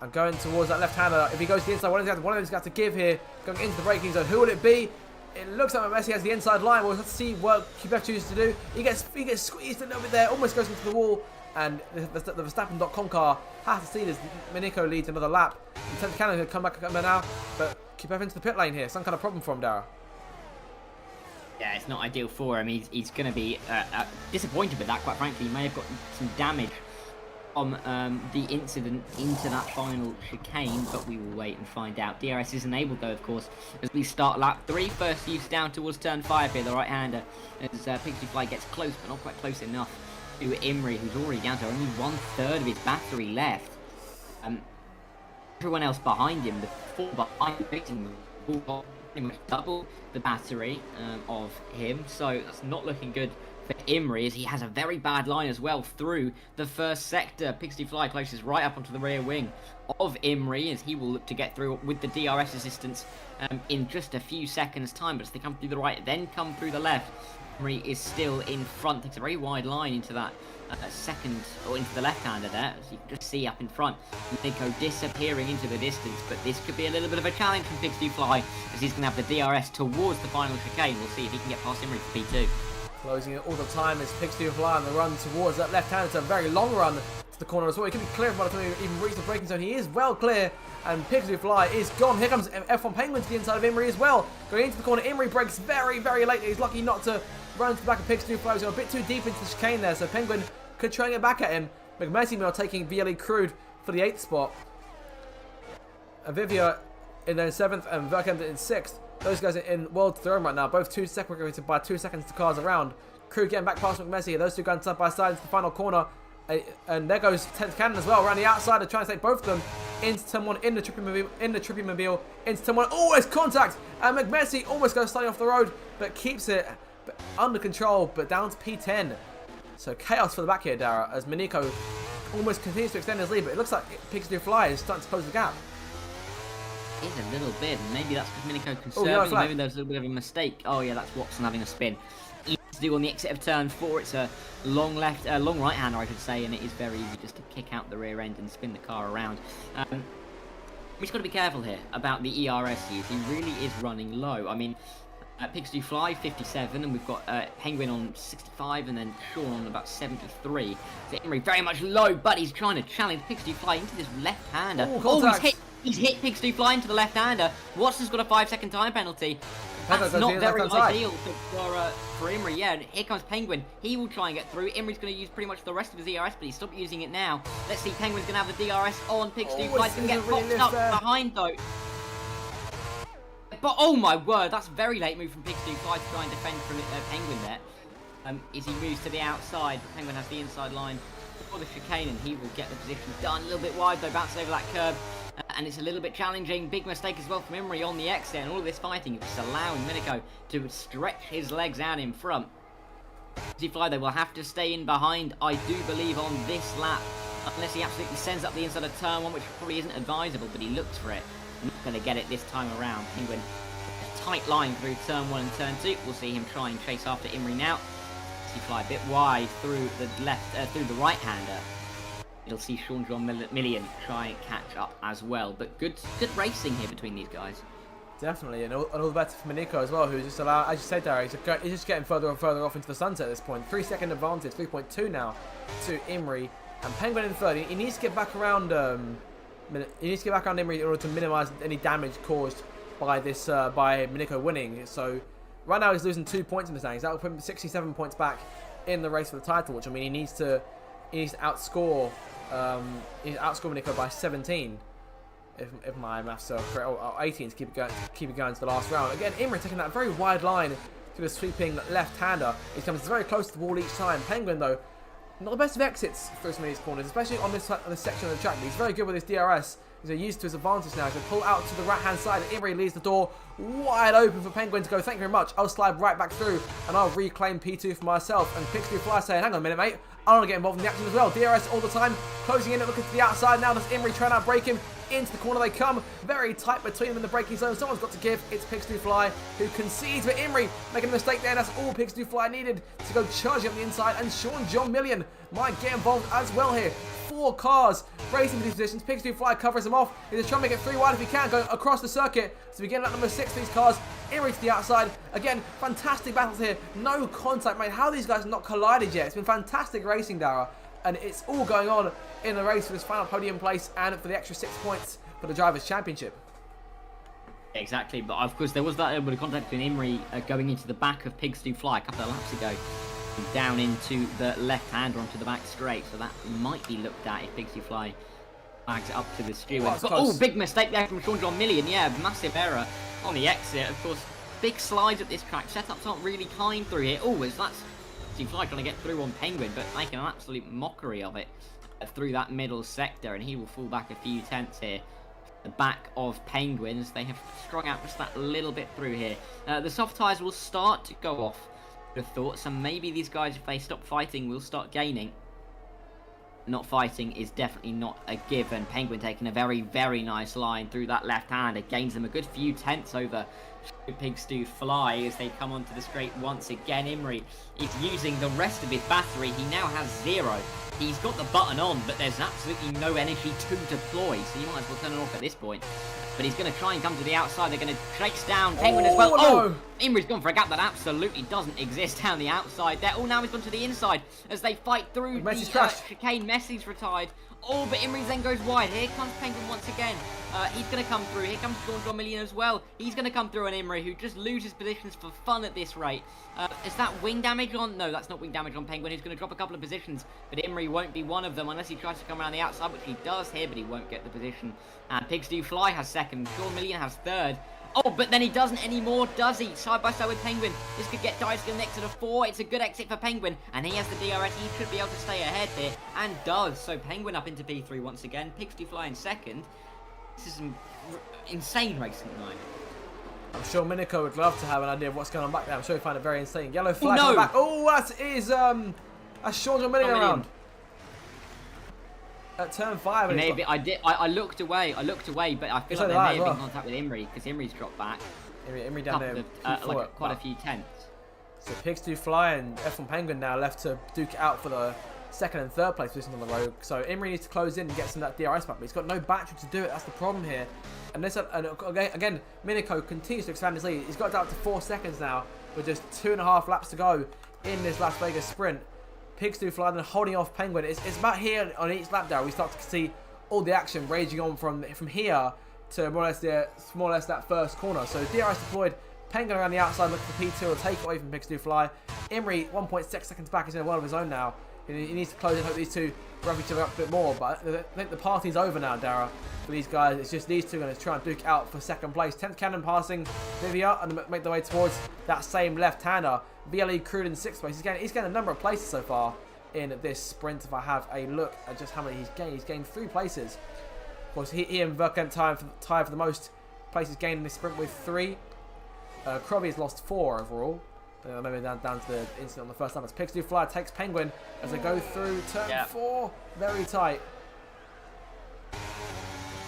And going towards that left-hander. If he goes to the inside, one of them's got to give here. Going into the braking zone. Who will it be? It looks like Messi has the inside line. We'll have to see what QPF chooses to do. He gets squeezed a little bit there. Almost goes into the wall. And the Verstappen.com car has to see this. Miniko leads another lap. And 10th Cannon will come back now. But QPF into the pit lane here. Some kind of problem for him, Dara. Yeah, it's not ideal for him. He's going to be disappointed with that, quite frankly. He may have got some damage on the incident into that final chicane, but we will wait and find out. DRS is enabled though, of course, as we start lap 3. First use down towards turn 5 here, the right-hander, as Pixie Fly gets close, but not quite close enough to Imri, who's already down to only 1/3 of his battery left. Everyone else behind him, the 4 behind him, will pretty much double the battery of him, so that's not looking good for Imri, as he has a very bad line as well through the first sector. Pixie Fly closes right up onto the rear wing of Imri, as he will look to get through with the DRS assistance in just a few seconds time, but as they come through the right, then come through the left, Imri is still in front. Takes a very wide line into that second, or into the left-hander there, as you can just see up in front. Miniko disappearing into the distance, but this could be a little bit of a challenge from Pixie Fly, as he's going to have the DRS towards the final chicane. We'll see if he can get past Imri for P2. Closing it all the time is Pixie Fly on the run towards that left-hander. It's a very long run to the corner as well. He can be clear by the time he even reaches the braking zone. He is well clear, and Pixie Fly is gone. Here comes F1 Penguin to the inside of Imri as well. Going into the corner, Imri brakes very, very late. He's lucky not to run to the back of Pixie Fly. He's got a bit too deep into the chicane there, so Penguin could try and get back at him. McMessi are taking VLE Crude for the 8th spot. Vivia in their 7th and Verkempt in 6th. Those guys are in world throne right now, both separated by 2 seconds to cars around. Crew getting back past McMessi. Those two going side by side into the final corner. And there goes 10th Cannon as well, around the outside to try and take both of them into turn 1 in the Trippy Mobile, into turn 1. Oh, it's contact! And McMessi almost goes slightly off the road, but keeps it under control, but down to P10. So chaos for the back here, Dara, as Miniko almost continues to extend his lead, but it looks like Pixie Fly is starting to close the gap. It is a little bit, and maybe that's because Miniko conserving, maybe there's a little bit of a mistake. Oh yeah, that's Watson having a spin. Easy to do on the exit of turn 4. It's a long right-hander, I should say, and it is very easy just to kick out the rear end and spin the car around. We've just got to be careful here about the ERS use. He really is running low. I mean, Pixie Fly 57, and we've got Penguin on 65, and then Sean on about 73. So Imri very much low, but he's trying to challenge Pixie Fly into this left-hander. He's hit Pixie Fly into the left-hander. Watson's got a 5-second time penalty. That's not very ideal for Imri. Yeah, and here comes Penguin. He will try and get through. Imri's going to use pretty much the rest of his DRS, but he's stopped using it now. Let's see, Penguin's going to have the DRS on Pixie Fly. He's going to get popped up behind, though. But oh my word, that's a very late move from Pixie Fly to try and defend from Penguin there. As he moves to the outside, but Penguin has the inside line for the chicane, and he will get the position done. A little bit wide though, bouncing over that curb, and it's a little bit challenging. Big mistake as well from Imri on the exit, and all of this fighting is just allowing Miniko to stretch his legs out in front. Pixie Fly, they will have to stay in behind, I do believe, on this lap, unless he absolutely sends up the inside of turn 1, which probably isn't advisable, but he looks for it. Not going to get it this time around. Penguin, a tight line through turn 1 and turn 2. We'll see him try and chase after Imri now. He fly a bit wide through the left, through the right-hander. You'll see Sean John Million try and catch up as well. But good racing here between these guys. Definitely, and all the better for Miniko as well, who's just allowed, as you said, Darry, he's just getting further and further off into the sunset at this point. 3-second advantage, 3.2 now to Imri. And Penguin in third. He needs to get back around. He needs to get back around Imri in order to minimise any damage caused by this by Miniko winning. So right now he's losing 2 points in the standings. That will put him 67 points back in the race for the title. Which I mean, he needs to outscore. He needs to outscore Miniko by 17. If my maths are correct, or 18 to keep it going to the last round. Again, Imri taking that very wide line to the sweeping left-hander. He comes very close to the wall each time. Penguin, though, not the best of exits for some of these corners, especially on this section of the track. But he's very good with his DRS. He's used to his advantage now. So pull out to the right-hand side, and Imri leaves the door wide open for Penguin to go. Thank you very much. I'll slide right back through, and I'll reclaim P2 for myself. And Pixie Fly saying, hang on a minute, mate. I want to get involved in the action as well. DRS all the time, closing in, looking to the outside. Now does Imri trying to break him. Into the corner they come, very tight between them in the braking zone. Someone's got to give. It's Pigs Fly who concedes, but Imri making a mistake there. That's all Pigs Fly needed to go charging up the inside. And Sean John Million might get involved as well here. 4 cars racing for these positions. Pigs Fly covers them off. He's just trying to make it 3 wide if he can, going across the circuit. So we get at number 6 for these cars. Imri to the outside. Again, fantastic battles here. No contact, mate. How these guys have not collided yet? It's been fantastic racing, Dara. And it's all going on in the race for this final podium place and for the extra 6 points for the Drivers' Championship. Exactly, but of course there was that bit of contact between Imri going into the back of Pigs Fly a couple of laps ago, down into the left-hander onto the back straight, so that might be looked at if Pigs Fly bags it up to the steward. Oh, big mistake there from Sean John Million, yeah, massive error on the exit. Of course, big slides at this track, setups aren't really kind through here. Always, that's Pigs Fly trying to get through on Penguin, but making an absolute mockery of it through that middle sector, and he will fall back a few tenths here. The back of Penguins, they have strung out just that little bit through here. The soft tyres will start to go off, the thoughts, and maybe these guys, if they stop fighting, will start gaining. Not fighting is definitely not a given. Penguin taking a very, very nice line through that left hand. It gains them a good few tenths over Pigs Fly as they come onto the straight once again. Imri is using the rest of his battery. He now has 0. He's got the button on, but there's absolutely no energy to deploy, so you might as well turn it off at this point. But he's going to try and come to the outside. They're going to chase down Penguin as well. No. Oh, Imri's gone for a gap that absolutely doesn't exist down the outside there. Oh, now he's gone to the inside as they fight through the chicane. Messi's retired. Oh, but Imri then goes wide. Here comes Penguin once again. He's going to come through. Here comes Sean John Million as well. He's going to come through on Imri, who just loses positions for fun at this rate. Is that wing damage on? No, that's not wing damage on Penguin. He's going to drop a couple of positions, but Imri won't be one of them unless he tries to come around the outside, which he does here, but he won't get the position. And Pigs Fly has 2nd. Sean Million has 3rd. Oh, but then he doesn't anymore, does he? Side by side with Penguin. This could get Dice next to the 4. It's a good exit for Penguin, and he has the DRS. He should be able to stay ahead here, and does. So Penguin up into P3 once again. Pigs Fly in 2nd. This is some insane racing tonight. I'm sure Miniko would love to have an idea of what's going on back there. I'm sure he'd find it very insane. Yellow flag on the back. Oh, that is that's Sean John Million around. At turn 5. Maybe I looked away, but I feel like there may have been contact with Imri, because Imri's dropped back. Imri down there. Quite a few tenths. So Pigs Fly and F1 Penguin now left to duke it out for the 2nd and 3rd place positions on the road. So Imri needs to close in and get some of that DRS back, but he's got no battery to do it. That's the problem here. And this, again, Miniko continues to expand his lead. He's got down to 4 seconds now, with just 2.5 laps to go in this Las Vegas sprint. Pigs Fly then holding off Penguin. It's about here on each lap there we start to see all the action raging on from here to more or less that first corner. So DRS deployed. Penguin around the outside looking for P2 will take away from Pigs Fly. Imri 1.6 seconds back. He's in a world of his own now. He needs to close in. Hope these two wrap each other up a bit more. But I think the party's over now, Dara. For these guys, it's just these two going to try and duke out for 2nd place. 10th Cannon passing Vivia and make their way towards that same left-hander. VLE Crude in 6th place. He's gained a number of places so far in this sprint. If I have a look at just how many he's gained 3 places. Of course, he and Verkamp tied for the most places gained in this sprint with 3. Crowley has lost 4 overall. Maybe down to the incident on the first lap. As Pigs Fly takes Penguin as they go through turn 4. Very tight.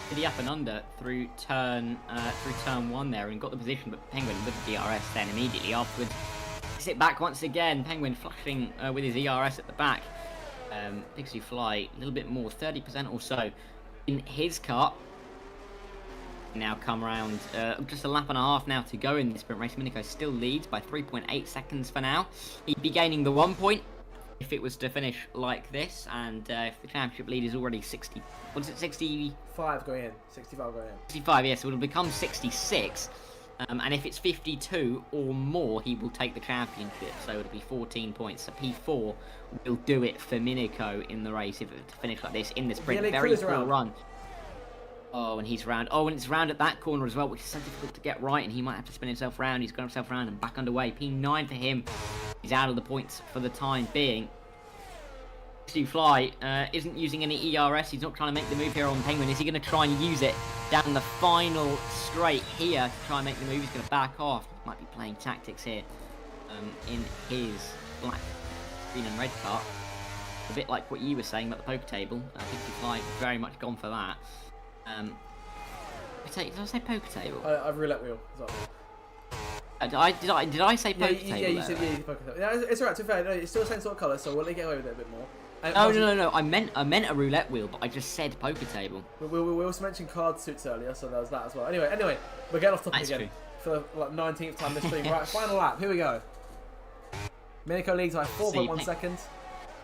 Did he up and under through turn 1 there and got the position, but Penguin with the DRS then immediately afterwards. Sit back once again. Penguin flashing with his ERS at the back. Pigs Fly a little bit more, 30% or so in his car. Now come around just a lap and a half now to go in this sprint race. Miniko still leads by 3.8 seconds for now. He'd be gaining the 1 point if it was to finish like this, and if the championship lead is already 60, what is it, 60? 5 going in, 65 going in. 65, yes, it will become 66. And if it's 52 or more, he will take the championship. So it'll be 14 points. So P4 will do it for Minico in the race if it to finish like this in the sprint. Yeah, very cool run. Oh, and he's round. Oh, and it's round at that corner as well, which is so difficult to get right. And he might have to spin himself round. He's got himself round and back underway. P9 for him. He's out of the points for the time being. Fly isn't using any ERS. He's not trying to make the move here on Penguin. Is he going to try and use it down the final straight here to try and make the move? He's going to back off. He might be playing tactics here in his black, green and red car. A bit like what you were saying about the poker table. I think Fly very much gone for that. Did I say poker table? I've roulette wheel. Did I say poker table? Yeah, you said poker table. Yeah, it's alright. To be fair, no, it's still the same sort of colour, so we'll get away with it a bit more. No. I meant a roulette wheel, but I just said poker table. We also mentioned card suits earlier, so there was that as well. Anyway, we're getting off topic again for like 19th time this stream. Right, final lap. Here we go. Minico leads by 4.1 seconds,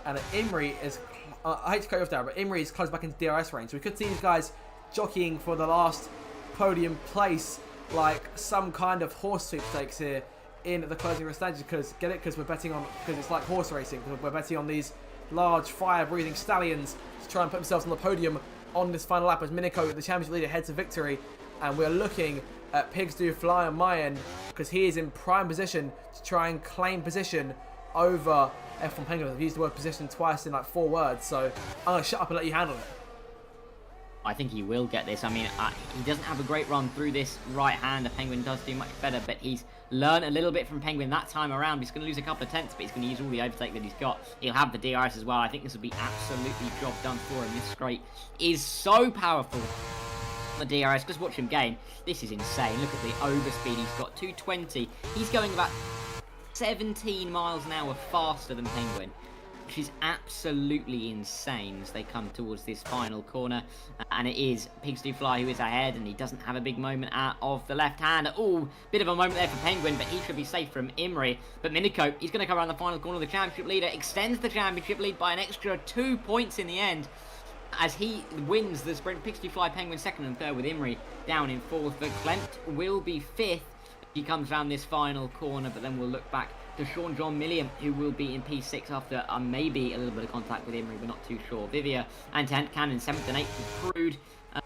and Imri is. I hate to cut you off there, but Imri is close back into DRS range. So we could see these guys jockeying for the last podium place, like some kind of horse sweepstakes here in the closing race stages. Because we're betting on, because it's like horse racing. Because we're betting on these large fire-breathing stallions to try and put themselves on the podium on this final lap as Minico, the championship leader, heads to victory. And we're looking at Pigs Do Fly on my end because he is in prime position to try and claim position over F1 Penguin. I've used the word position twice in like 4 words, so I'm going to shut up and let you handle it. I think he will get this. I mean, he doesn't have a great run through this right hand. The Penguin does do much better, but he's learned a little bit from Penguin that time around. He's going to lose a couple of tenths, but he's going to use all the overtake that he's got. He'll have the DRS as well. I think this will be absolutely job done for him. This straight is so powerful. The DRS, just watch him gain. This is insane. Look at the overspeed he's got, 220. He's going about 17 miles an hour faster than Penguin, which is absolutely insane as they come towards this final corner. And it is Pigs Do Fly who is ahead, and he doesn't have a big moment out of the left hand. Oh, bit of a moment there for Penguin, but he should be safe from Imri. But Minico, he's going to come around the final corner. The championship leader extends the championship lead by an extra 2 points in the end, as he wins the sprint. Pigs Do Fly, Penguin second and third, with Imri down in fourth. But Klempt will be fifth. He comes round this final corner, but then we'll look back to Sean John Milliam, who will be in P6 after maybe a little bit of contact with Imri, we're not too sure. Vivia and Cannon 7th and 8th with Prude,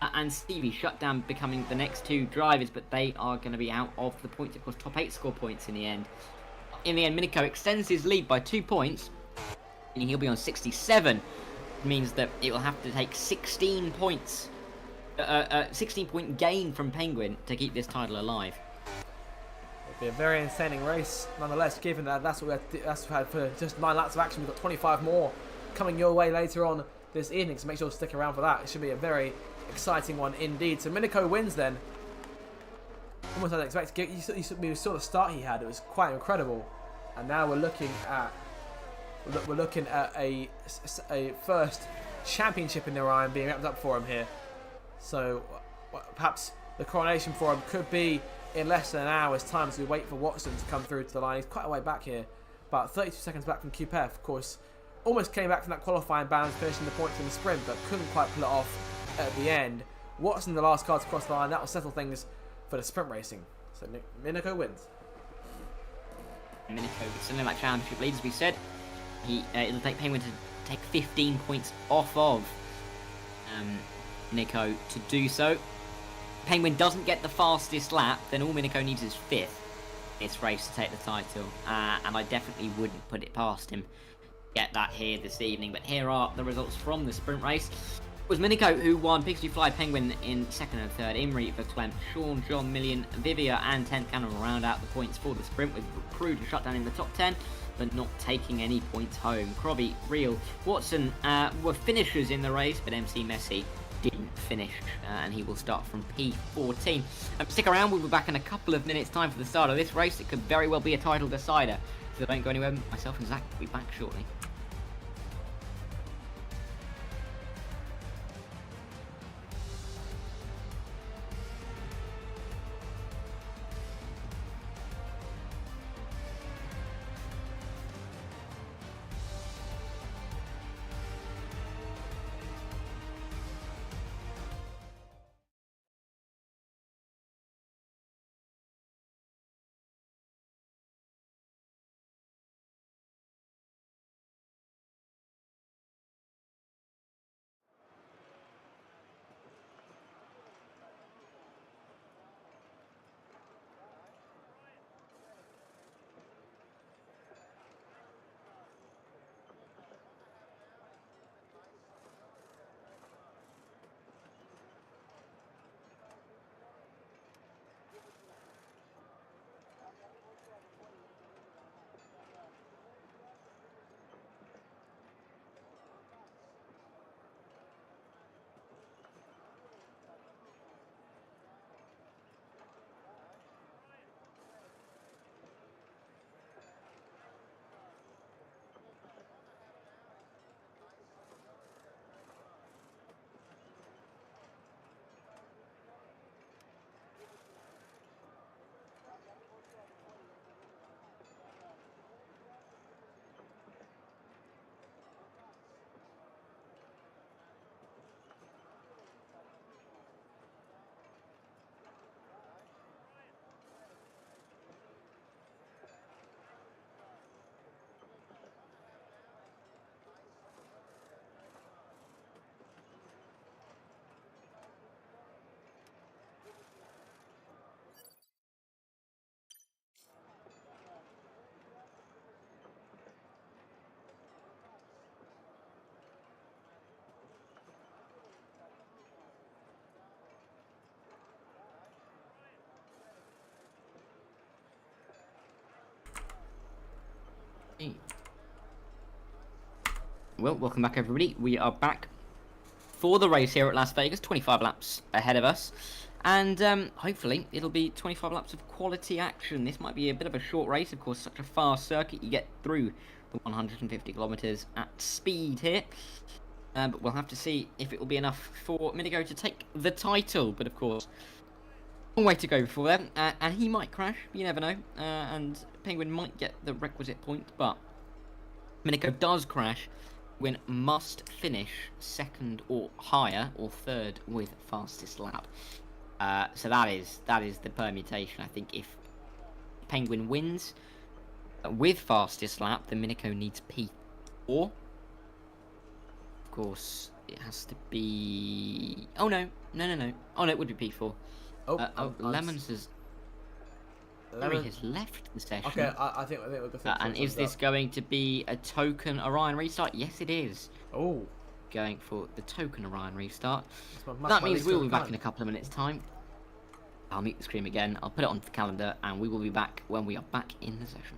and Stevie Shutdown becoming the next 2 drivers, but they are going to be out of the points. Of course, top 8 score points in the end. In the end, Minico extends his lead by 2 points, and he'll be on 67. It means that it will have to take 16 points, 16-point gain from Penguin to keep this title alive. Be a very entertaining race, nonetheless. Given that that's what we had for just 9 laps of action, we've got 25 more coming your way later on this evening. So make sure to stick around for that. It should be a very exciting one indeed. So Minico wins then. Almost as I expected. You saw the start he had; it was quite incredible. And now we're looking at a first championship in the Orion being wrapped up for him here. So perhaps the coronation for him could be in less than an hour's time as we wait for Watson to come through to the line. He's quite a way back here, about 32 seconds back from QPF. Of course, almost came back from that qualifying balance, finishing the points in the sprint, but couldn't quite pull it off at the end. Watson, the last car to cross the line, that will settle things for the sprint racing. So Minico wins. Minico gets something like championship lead, as we said. It'll take Penguin to take 15 points off of Minico to do so. Penguin doesn't get the fastest lap, then all Minico needs is 5th in this race to take the title, and I definitely wouldn't put it past him to get that here this evening. But here are the results from the sprint race. It was Minico who won, Pigs Do Fly, Penguin in second and third, Imri for Klempt, Sean John Million, Vivia and 10th Cannon will round out the points for the sprint, with Prude Shutdown in the top 10 but not taking any points home. Crobby, Real, Watson were finishers in the race, but MC Messi didn't finish, and he will start from P14. Stick around, we'll be back in a couple of minutes time for the start of this race. It could very well be a title decider, so don't go anywhere. Myself and Zach will be back shortly. Hey. Well, welcome back, everybody. We are back for the race here at Las Vegas. 25 laps ahead of us. And hopefully it'll be 25 laps of quality action. This might be a bit of a short race. Of course, such a fast circuit. You get through the 150 kilometers at speed here. But we'll have to see if it will be enough for Minigo to take the title. But of course, long way to go before then. And he might crash. You never know. And Penguin might get the requisite point. But Minigo does crash. Penguin must finish second or higher or third with fastest lap. So that is the permutation. I think if Penguin wins with fastest lap, then Minico needs P4. Of course, it has to be. Oh no. Oh no, it would be P4. Lemons has. Lemon has left the session. Okay, I think we're good. And is this going to be a token Orion restart? Yes, it is. Oh. Going for the token Orion restart. That means we will be back in a couple of minutes' time. I'll mute the screen again. I'll put it onto the calendar, and we will be back when we are back in the session.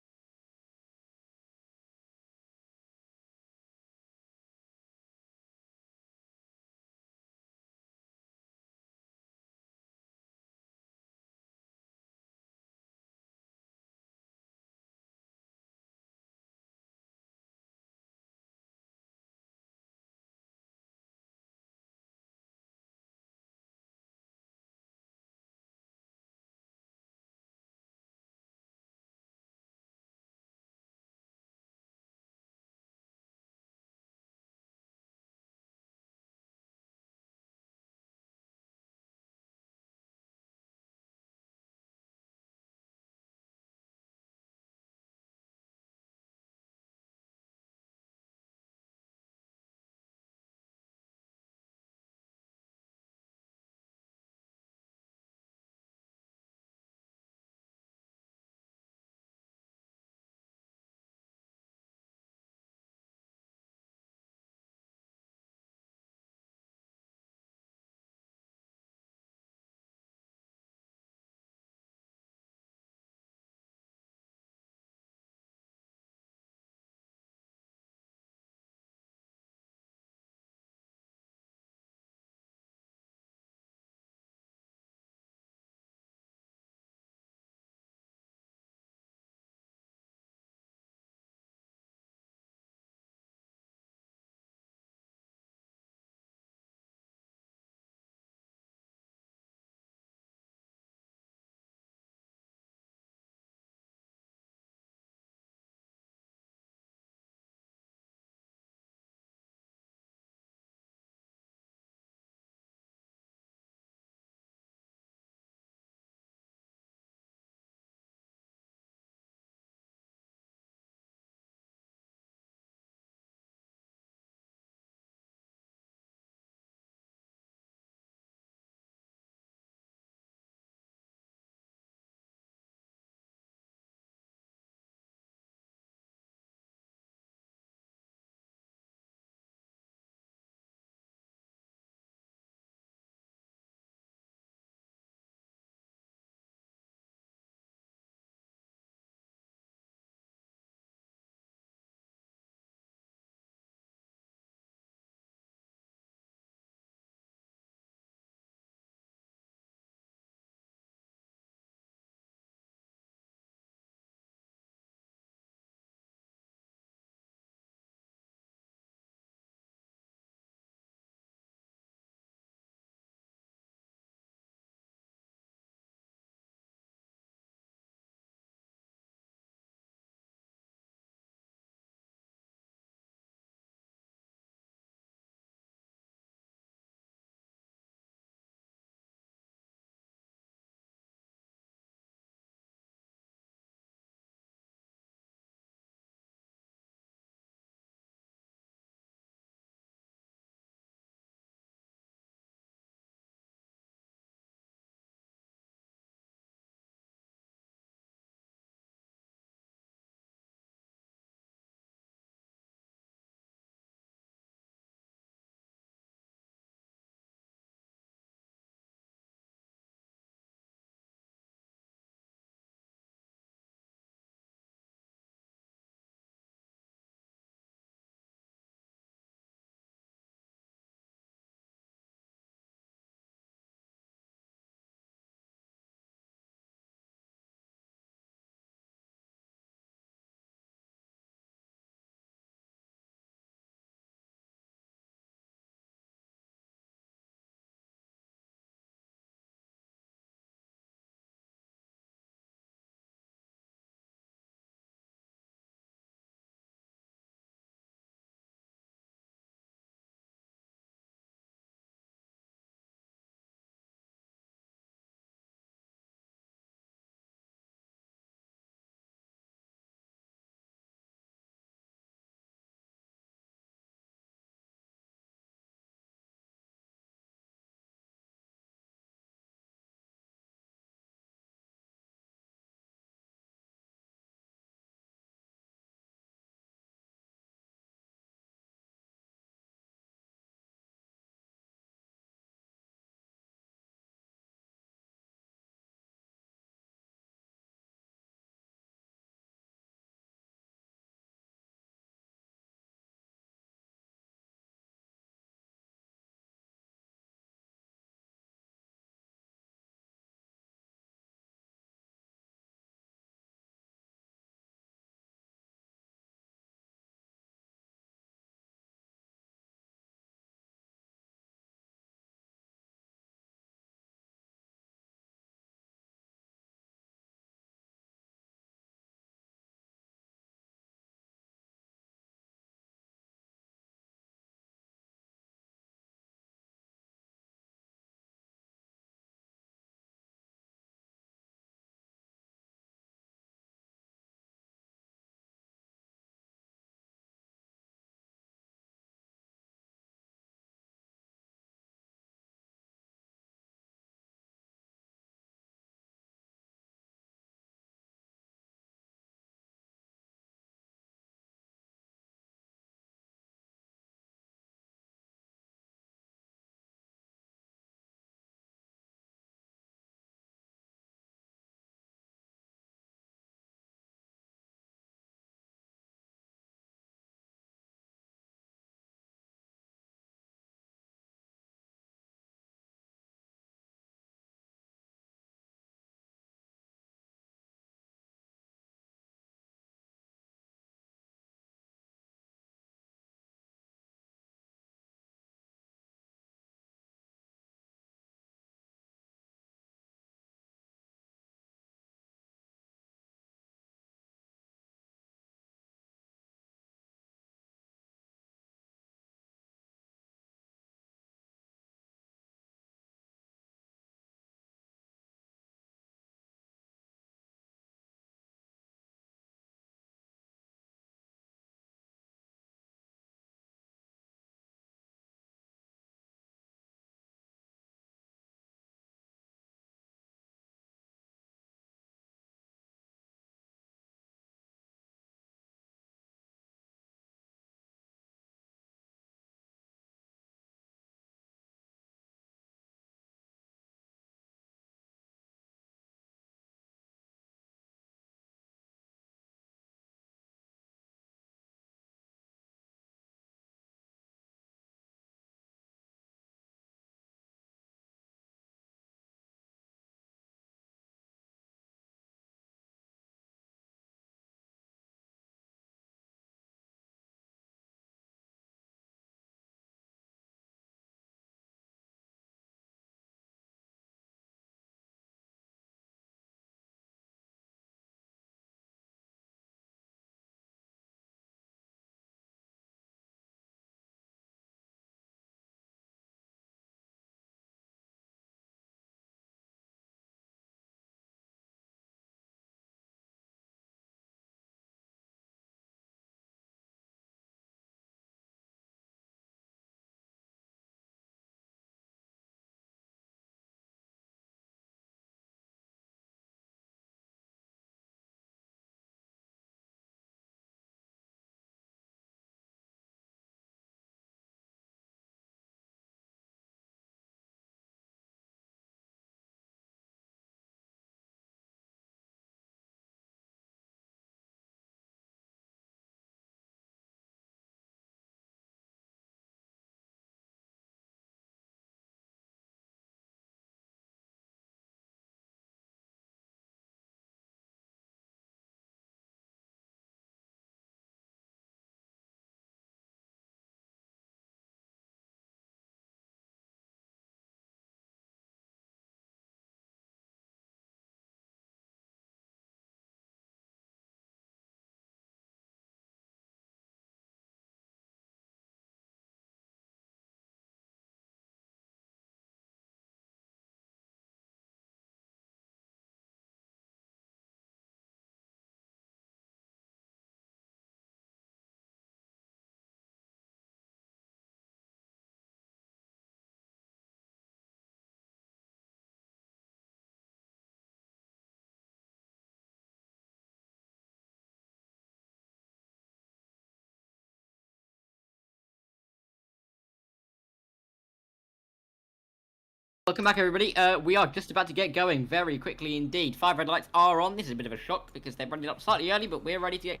Welcome back, everybody. We are just about to get going very quickly indeed. 5 red lights are on. This is a bit of a shock because they've run it up slightly early, but we're ready to get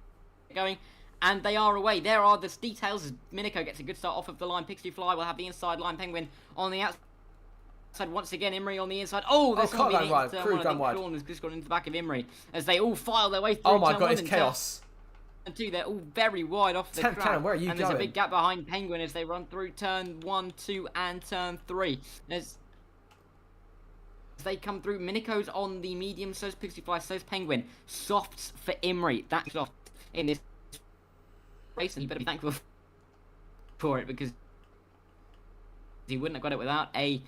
going. And they are away. There are the details as Minico gets a good start off of the line. Pixie Fly will have the inside line. Penguin on the outside. Once again, Imri on the inside. Oh, there's can't go wide. Crew gone wide. Sean has just gone into the back of Imri as they all file their way through. Oh my god, it's chaos. And 2, they're all very wide off the track. Where are you and going? There's a big gap behind Penguin as they run through turn 1, 2, and turn 3. As they come through, Minico's on the medium, so's Pixie Fly, so's Penguin. Softs for Imri. That's soft in this race, and you better be thankful for it because he wouldn't have got it without a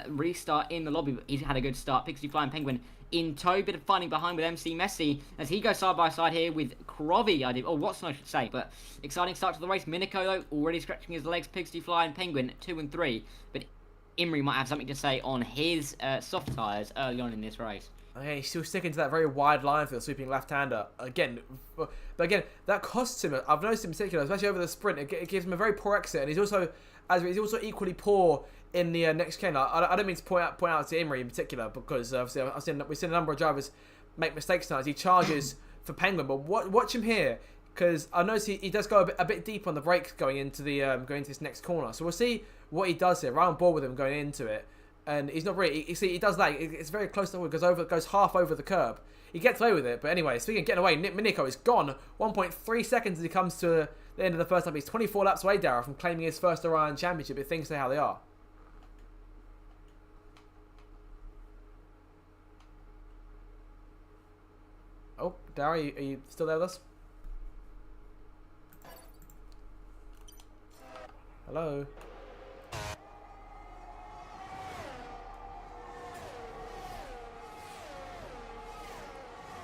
restart in the lobby. But he's had a good start. Pixie Fly and Penguin in tow. Bit of fighting behind with MC Messi as he goes side by side here with Crovi, or Watson I should say. But exciting start to the race. Minico though already stretching his legs. Pixie Fly and Penguin 2 and 3. But Imri might have something to say on his soft tyres early on in this race. Okay, he's still sticking to that very wide line for the sweeping left-hander. Again, but again, that costs him. I've noticed in particular, especially over the sprint, it gives him a very poor exit, and he's also equally poor in the next chicane. I don't mean to point out to Imri in particular because obviously we've seen a number of drivers make mistakes now as he charges for Penguin. But watch him here because I notice he does go a bit deep on the brakes going into this next corner. So we'll see what he does here. Right on board with him going into it. And he's not really. You see, he does that. It's very close to the goes half over the curb. He gets away with it. But anyway, speaking of getting away, Minico is gone. 1.3 seconds as he comes to the end of the first lap. He's 24 laps away, Darragh, from claiming his first ORION championship if things stay how they are. Oh, Darragh, are you still there with us? Hello?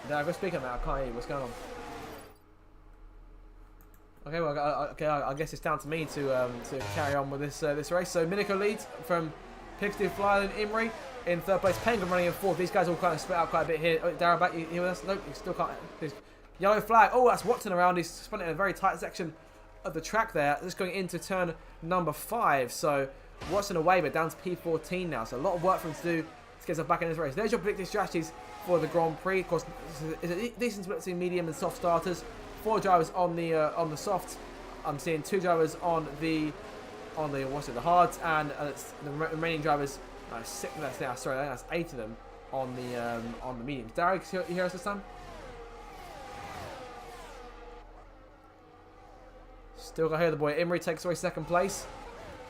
Darragh, go speak up now. I can't hear you. What's going on? Okay, well, I guess it's down to me to carry on with this race. So Minico leads from Pixie Fly and Imri in third place. Penguin running in fourth. These guys all kind of split out quite a bit here. Oh, Darragh, back you here with us? Nope, you still can't. Yellow flag. Oh, that's Watson around. He's spun it in a very tight section of the track there. Just going into turn number 5. So Watson away, but down to P14 now. So a lot of work for him to do to get himself back in this race. There's your predicted strategies for the Grand Prix. Of course, it's a decent split between medium and soft starters. 4 drivers on the soft. I'm seeing 2 drivers on the the hards, and the remaining drivers. 6. That's 8 of them on the mediums. Darragh, you hear us this time? Still got to hear the boy. Imri takes away second place.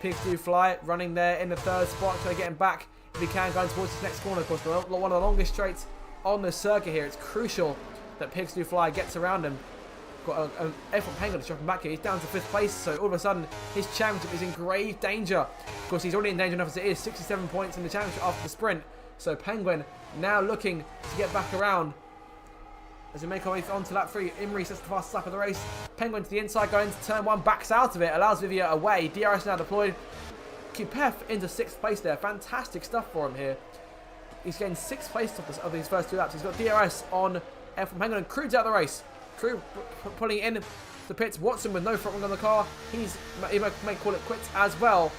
Pigs do fly, running there in the third spot, trying to get him back if he can, going towards his next corner. Of course, one of the longest straights on the circuit here. It's crucial that Pigs do fly gets around him. Got an F1 Penguin to drop him back here. He's down to 5th place, so all of a sudden his championship is in grave danger. Of course, he's already in danger enough as it is. 67 points in the championship after the sprint. So Penguin now looking to get back around as we make our way on to lap 3. Imri sets the fastest lap of the race. Penguin to the inside, going to turn 1, backs out of it, allows Vivia away. DRS now deployed. Kupef into 6th place there. Fantastic stuff for him here. He's getting 6th place of these first 2 laps. He's got DRS on F1 Penguin and Crews out of the race. Crew pulling in the pits. Watson with no front wing on the car. He may call it quits as well.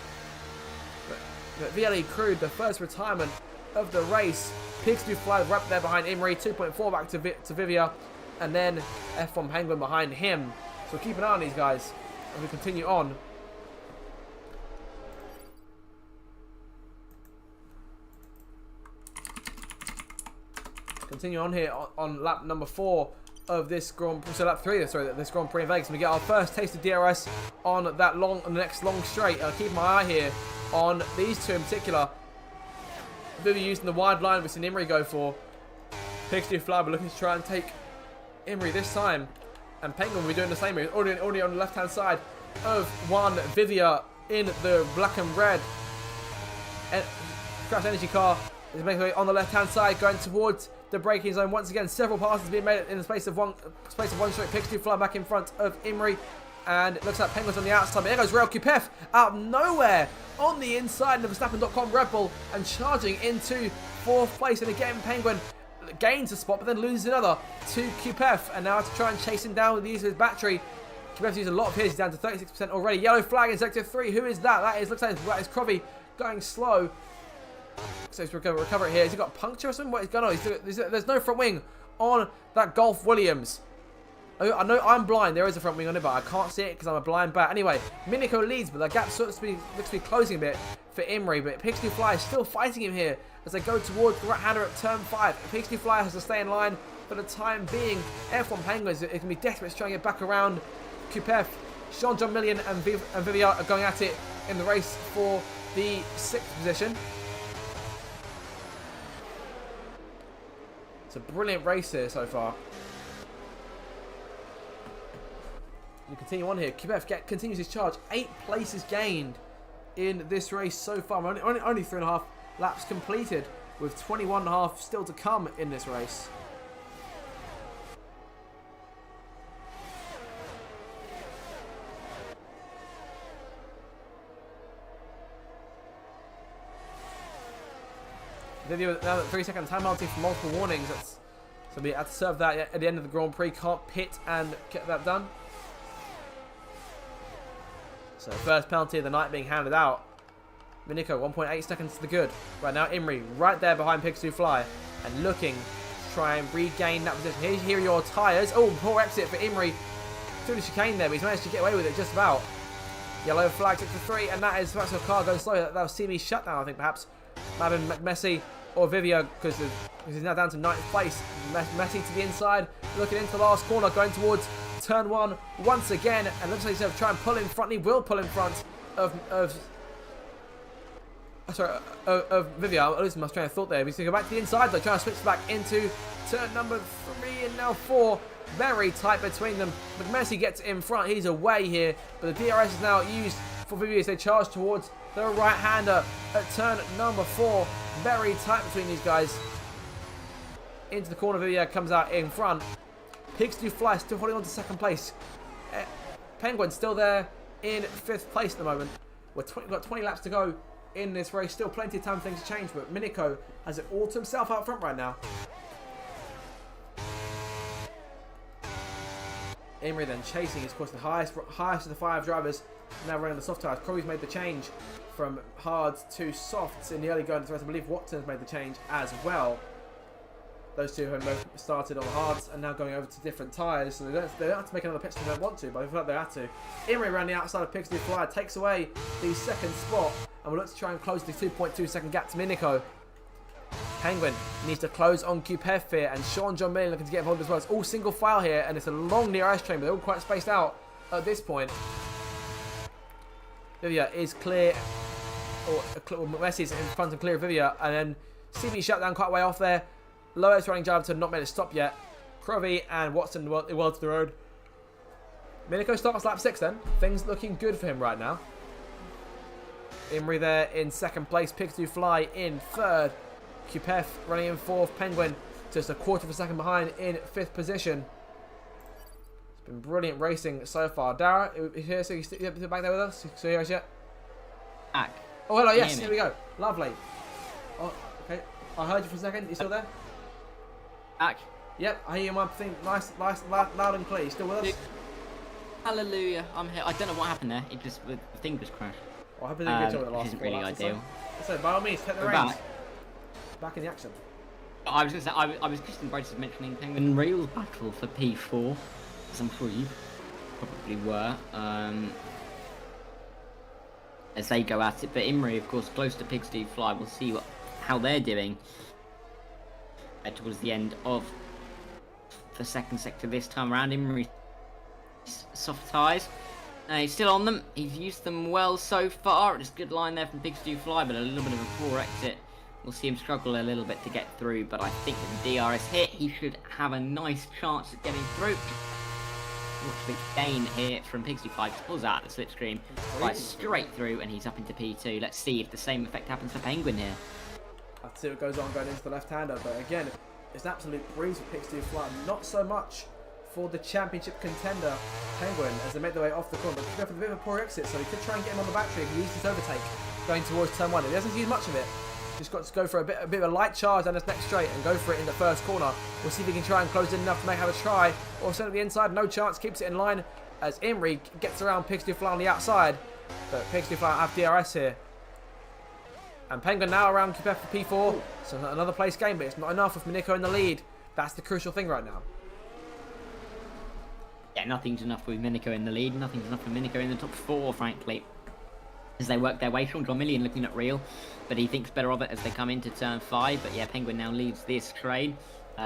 But VLE Crew, the first retirement of the race. Pigs do fly right there behind Imri. 2.4 back to Vivia. And then F1 Penguin behind him. So keep an eye on these guys as we continue on. Continue on here on lap number 4 of this Grand Prix, so lap 3, sorry, this Grand Prix in Vegas. We get our first taste of DRS on the next long straight. I'll keep my eye here on these 2 in particular. Vivi using the wide line, we've seen Imri go for. Pigs do fly, but looking to try and take Imri this time. And Penguin will be doing the same. He's already on the left-hand side of one Vivia in the black and red. And Crash Energy car is making way on the left-hand side, going towards the braking zone. Once again, several passes being made in the space of one straight. Pigs do fly back in front of Imri, and it looks like Penguin's on the outside. But there goes Rail Kupef out of nowhere on the inside of the Verstappen.com Red Bull and charging into 4th place. And again, Penguin gains a spot, but then loses another to Kupef, and now to try and chase him down with the use of his battery. Kupef's used a lot of his. He's down to 36% already. Yellow flag in sector 3. Who is that? Looks like that is Crovi going slow. So he's recover it here. Has he got a puncture or something? What is going on? There's no front wing on that Golf Williams. I know I'm blind. There is a front wing on it, but I can't see it because I'm a blind bat. Anyway, Minico leads, but the gap looks to be closing a bit for Imri. But Pixie Fly is still fighting him here as they go towards the right-hander at turn 5. Pixie Fly has to stay in line for the time being. F1 Penguins, it can be desperate to try and get back around Kupef. Jean Million and Vivian are going at it in the race for the 6th position. It's a brilliant race here so far. We continue on here. Kupef continues his charge. 8 places gained in this race so far. Only 3.5 laps completed, with 21.5 still to come in this race. Video now 3-second time penalty for multiple warnings. So we had to serve that at the end of the Grand Prix. Can't pit and get that done. So first penalty of the night being handed out. Minico 1.8 seconds to the good. Right now Imri right there behind Pixie Fly and looking to try and regain that position. Here are your tyres. Oh, poor exit for Imri through the chicane there, but he's managed to get away with it just about. Yellow flag 6-3, and that's a car going slow. That was CB shutdown, I think, perhaps. Might have been Messi or Vivia, because he's now down to 9th place. Messi to the inside, looking into the last corner, going towards turn 1 once again, and looks like he's going to try and pull in front. He will pull in front of Vivia. I'm losing my train of thought there. He's going to go back to the inside, though, trying to switch back into turn number 3 and now 4. Very tight between them. McMessi gets in front. He's away here, but the DRS is now used for Vivia as they charge towards the right-hander at turn number 4. Very tight between these guys. Into the corner, Vivia comes out in front. Pigs do fly, still holding on to 2nd place. Penguin still there in 5th place at the moment. We've got 20 laps to go in this race. Still plenty of time for things to change, but Minico has it all to himself out front right now. Imri then chasing, of course, the highest of the 5 drivers now running the soft tyres. Crowley's made the change from hards to softs in the early going to the race. I believe Watson's made the change as well. Those two have both started on the hards and now going over to different tyres, so they don't have to make another pit stop if they don't want to, but I feel like they have to. Imri around the outside of Pixie Fly takes away the 2nd spot, and we'll look to try and close the 2.2 second gap to Minico. Penguin needs to close on Kupef here, and John Million looking to get involved as well. It's all single file here, and it's a long DRS train, but they're all quite spaced out at this point. Vivia is clear, or Messi's in front and clear of Vivia, and then CB shut down quite a way off there. Lowest running driver to not made a stop yet. Crowley and Watson well to the road. Minico starts lap 6 then. Things looking good for him right now. Imri there in 2nd place. Pigs do fly in 3rd. Kupef running in 4th. Penguin just a 1/4 of a second behind in 5th position. It's been brilliant racing so far. Dara, here, so you're back there with us? So here is yet? Back. Oh, hello, yes, here we go. Lovely. Oh, okay. I heard you for a second. You still there? Back. Yep, I hear my thing nice, loud and clear. You still with us? Hallelujah, I'm here. I don't know what happened there. It just, the thing just crashed. Well, I hope they did a good job at the last. This isn't really ideal. So by all means, take the reins. Back in the action. I was going to say, I was just in process of mentioning Penguin Reel's battle for P4, as I'm sure you probably were, as they go at it. But Imri, of course, close to Pigs Do Fly. We'll see how they're doing towards the end of the 2nd sector this time around. Imri soft tyres. He's still on them. He's used them well so far. It's a good line there from Pigs Do Fly, but a little bit of a poor exit. We'll see him struggle a little bit to get through, but I think with the DRS hit, he should have a nice chance at getting through. Watch the gain here from Pixie 5. Pulls out the slipstream, flies straight through, and he's up into P2. Let's see if the same effect happens for Penguin here. I'll see what goes on going into the left-hander, but again, it's an absolute breeze for Pixie Fly. Not so much for the championship contender, Penguin, as they make their way off the corner. But go for a bit of a poor exit, so he could try and get him on the battery if he uses his overtake going towards turn 1. He doesn't use much of it. Just got to go for a bit of a light charge down this next straight and go for it in the 1st corner. We'll see if he can try and close in enough to have a try. Or send it to the inside, no chance, keeps it in line as Imri gets around Pigs Do Fly on the outside. But Pigs Do Fly have DRS here. And Penguin now around Kipef for P4. So another place game, but it's not enough with Miniko in the lead. That's the crucial thing right now. Yeah, nothing's enough with Miniko in the lead. Nothing's enough with Miniko in the top 4, frankly. As they work their way, Sean John Million looking at Real, but he thinks better of it as they come into turn 5. But yeah, Penguin now leads this trade.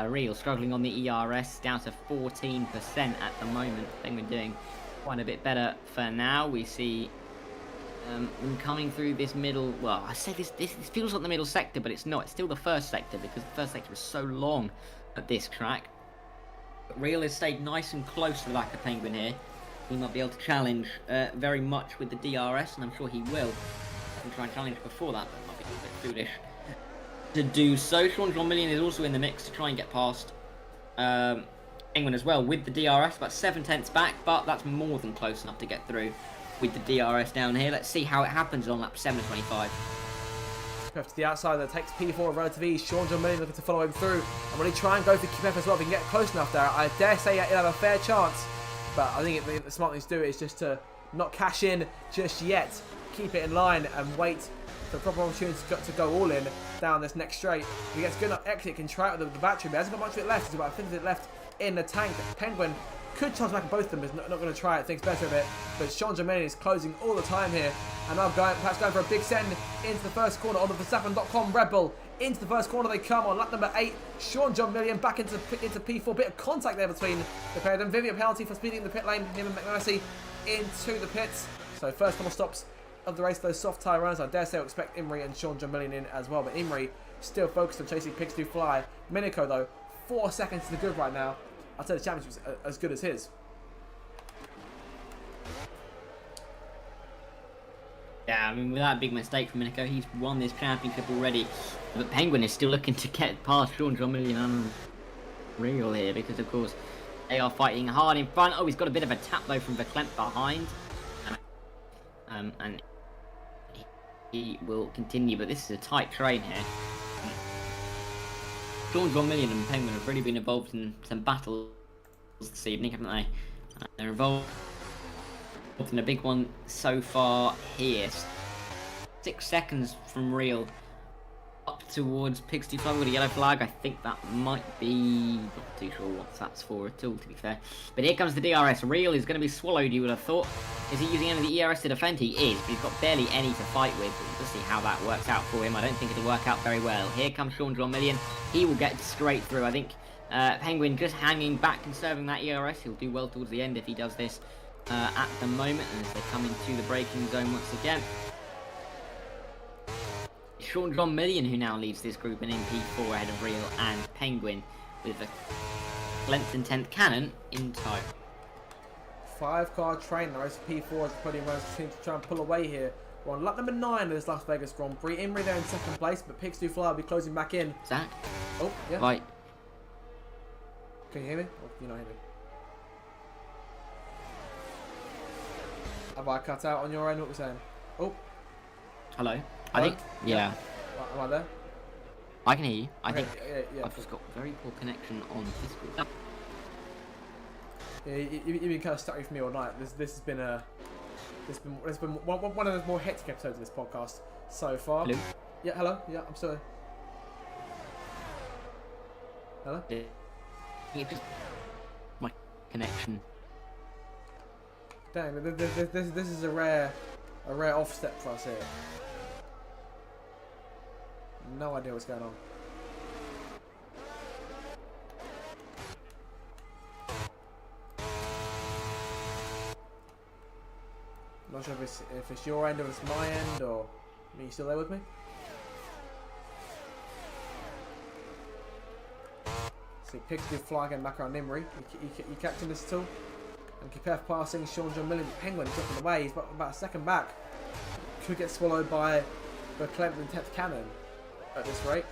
Real struggling on the ERS, down to 14% at the moment. Penguin doing quite a bit better for now. We see them coming through this middle. Well, I say this feels like the middle sector, but it's not. It's still the first sector because the first sector is so long at this track. But Real has stayed nice and close to the back of Penguin here. He might be able to challenge very much with the DRS, and I'm sure he will. I'll try and challenge before that, but it might be a bit foolish to do so. Sean John Million is also in the mix to try and get past Penguin as well with the DRS, about 7/10 back, but that's more than close enough to get through with the DRS down here. Let's see how it happens on lap 7:25. Kipef to the outside that takes P4 relative ease. Sean John Million looking to follow him through and really try and go for Kipef as well if he can get close enough there. I dare say he'll have a fair chance, but I think the smart thing to do is just to not cash in just yet. Keep it in line and wait for the proper opportunity to go all in down this next straight. If he gets good enough exit, can try it with the battery, but he hasn't got much of it left. He's about 50% left in the tank. Penguin could charge back at both of them, but is not going to try it, thinks better of it. But Sean John Million is closing all the time here, and now perhaps going for a big send into the first corner on the Verstappen.com Red Bull. Into the first corner they come on lap number 8. Sean John Million back into P4. Bit of contact there between the pair of them. Vivian penalty for speeding the pit lane. Him and McNamara into the pits. So first couple stops of the race, those soft tyre runners. I dare say we'll expect Imri and Sean John Million in as well. But Imri still focused on chasing Pigs to Fly. Miniko though, 4 seconds to the good right now. I'd say the championship's as good as his. Yeah, I mean, without a big mistake from Miniko, he's won this championship already. But Penguin is still looking to get past Sean John Million and Real here because, of course, they are fighting hard in front. Oh, he's got a bit of a tap, though, from Verklempt behind. And he will continue, but this is a tight train here. Sean John Million and Penguin have really been involved in some battles this evening, haven't they? They're involved in a big one so far here. 6 seconds from Real up towards Pigs to Fly with a yellow flag. I think that might be... not too sure what that's for at all, to be fair. But here comes the DRS. Real is going to be swallowed, you would have thought. Is he using any of the ERS to defend? He is, but he's got barely any to fight with. We'll see how that works out for him. I don't think it'll work out very well. Here comes Sean John Million. He will get straight through. I think Penguin just hanging back, conserving that ERS. He'll do well towards the end if he does this at the moment. And as they come into the braking zone once again. Sean John Million, who now leads this group in P4 ahead of Real and Penguin with a length and 10th cannon in tow. 5-car train, the race of P4 as the podium runners seem to try and pull away here. We're on lap number 9 of this Las Vegas Grand Prix. Imri there in second place, but Pigs do Fly will be closing back in. Zach? Oh, yeah. Right. Can you hear me? Or can you not hear me? Have I cut out on your end? What we're saying? Oh. Hello? I think, yeah. Am I there? I can hear you. I Okay, think yeah. I've just got very poor connection on Discord. Yeah, you've been kind of stuck with me all night. This has been one of the more hectic episodes of this podcast so far. Hello? Yeah, hello. Yeah, I'm still here. Hello? Yeah, just my connection. Dang, this is a rare offstep for us here. No idea what's going on. Not sure if it's your end or it's my end, or are you still there with me? See, Pigs do Fly again back around Imri. You captain this at all? And Kipef passing Sean John Million. Penguin dropping away. He's about a second back. Could get swallowed by Verklempt and 10th cannon at this rate.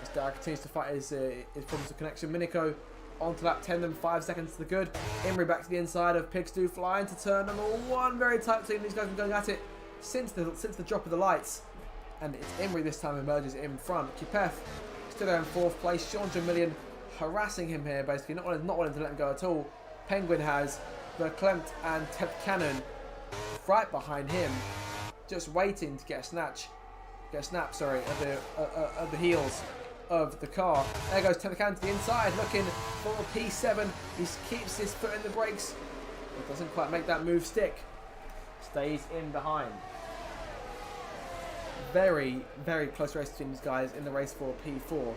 As Dara continues to fight his problems of connection. Miniko onto lap 10, then 5 seconds to the good. Imri back to the inside of Pigs do Fly into turn number 1. Very tight between these guys, been going at it since the drop of the lights. And it's Imri this time emerges in front. Kipef still there in 4th place. Sean John Million harassing him here, basically not wanting to let him go at all. Penguin has Verklempt and 10th cannon right behind him, just waiting to get a snatch get snapped, sorry, at the heels of the car. There goes Temakan to the inside, looking for P7. He keeps his foot in the brakes, but doesn't quite make that move stick. Stays in behind. Very, very close race between these guys in the race for P4.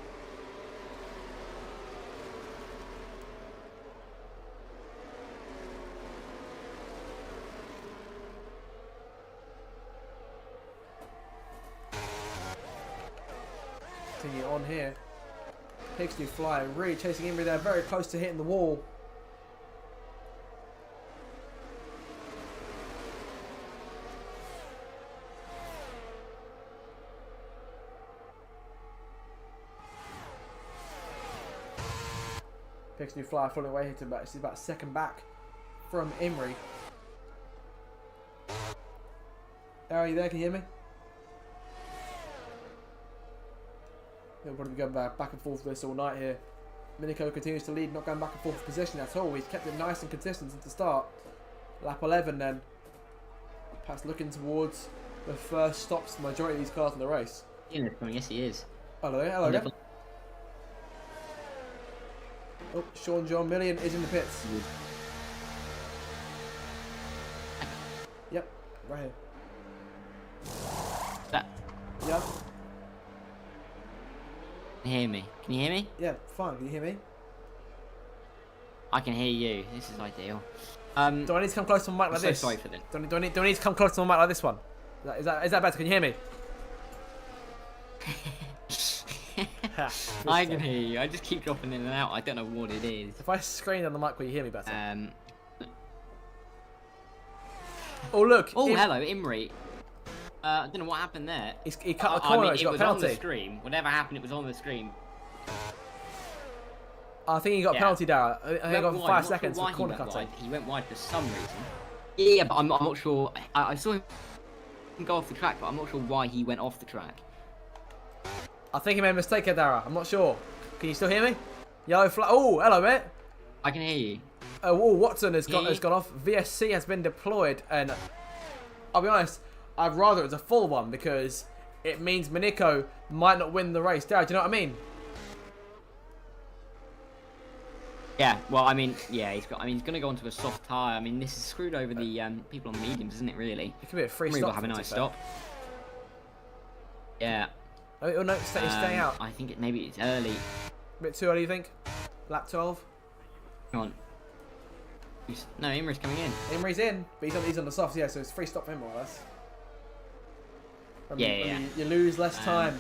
Continue on here. Pigs do fly, really chasing Imri there, very close to hitting the wall. Pigs do fly, falling away here to about, this is about a second back from Imri. Are you there? Can you hear me? He'll probably be going back and forth with this all night here. Minico continues to lead, not going back and forth position at all. He's kept it nice and consistent since the start. Lap 11 then. Perhaps looking towards the first stops for the majority of these cars in the race. Yes, he is. Hello there, hello again. Oh, Sean John Million is in the pits. Yep, right here. That. Yeah. Can you hear me? Can you hear me? Yeah, fine. Can you hear me? I can hear you. This is ideal. Do I need to come close to my mic like this? So sorry for that. Do I need to come close to my mic like this one? Is that better? Can you hear me? I can hear you. I just keep dropping in and out. I don't know what it is. If I screen on the mic, will you hear me better? Oh look! Oh, hello, Imri. I don't know what happened there. He cut the corner. He's got a penalty. On the screen. Whatever happened, it was on the screen. I think he got a penalty, Darragh. I think he got 5 seconds for corner cutting. He went wide for some reason. Yeah, but I'm not sure. I saw him go off the track, but I'm not sure why he went off the track. I think he made a mistake here, Darragh. I'm not sure. Can you still hear me? Yellow flag. Oh, hello, mate. I can hear you. Watson has gone off. VSC has been deployed, and I'll be honest, I'd rather it was a full one because it means Minico might not win the race. Darragh, do you know what I mean? Yeah, well, I mean, yeah, he's going to go onto a soft tyre. I mean, this is screwed over the people on the mediums, isn't it, really? It could be a free stop. stop. Will have a nice stop. Yeah. Oh, no, stay out. I think maybe it's early. A bit too early, you think? Lap 12? Come on. No, Imri's coming in. Imri's in, but he's on the soft, yeah, so it's free stop for him, more or less. Yeah. You lose less time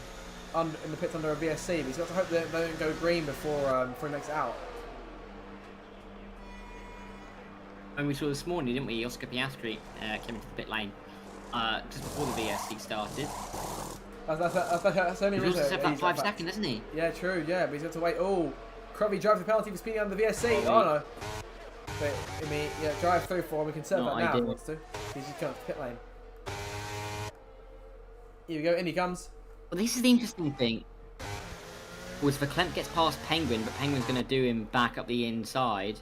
in the pits under a VSC, but he's got to hope that they don't go green before he makes it out. And we saw this morning, didn't we? Oscar Piastri came into the pit lane just before the VSC started. That's only he's also set that 5 seconds, hasn't he? Yeah, true, yeah, but he's got to wait. Oh, Crovey drives the penalty for speeding under the VSC. Oh, no. But, I mean, yeah, drive through for him. We can serve that now if he wants to. He's just going to pit lane. Here we go, in he comes. Well, this is the interesting thing. Was Verklempt gets past Penguin, but Penguin's going to do him back up the inside.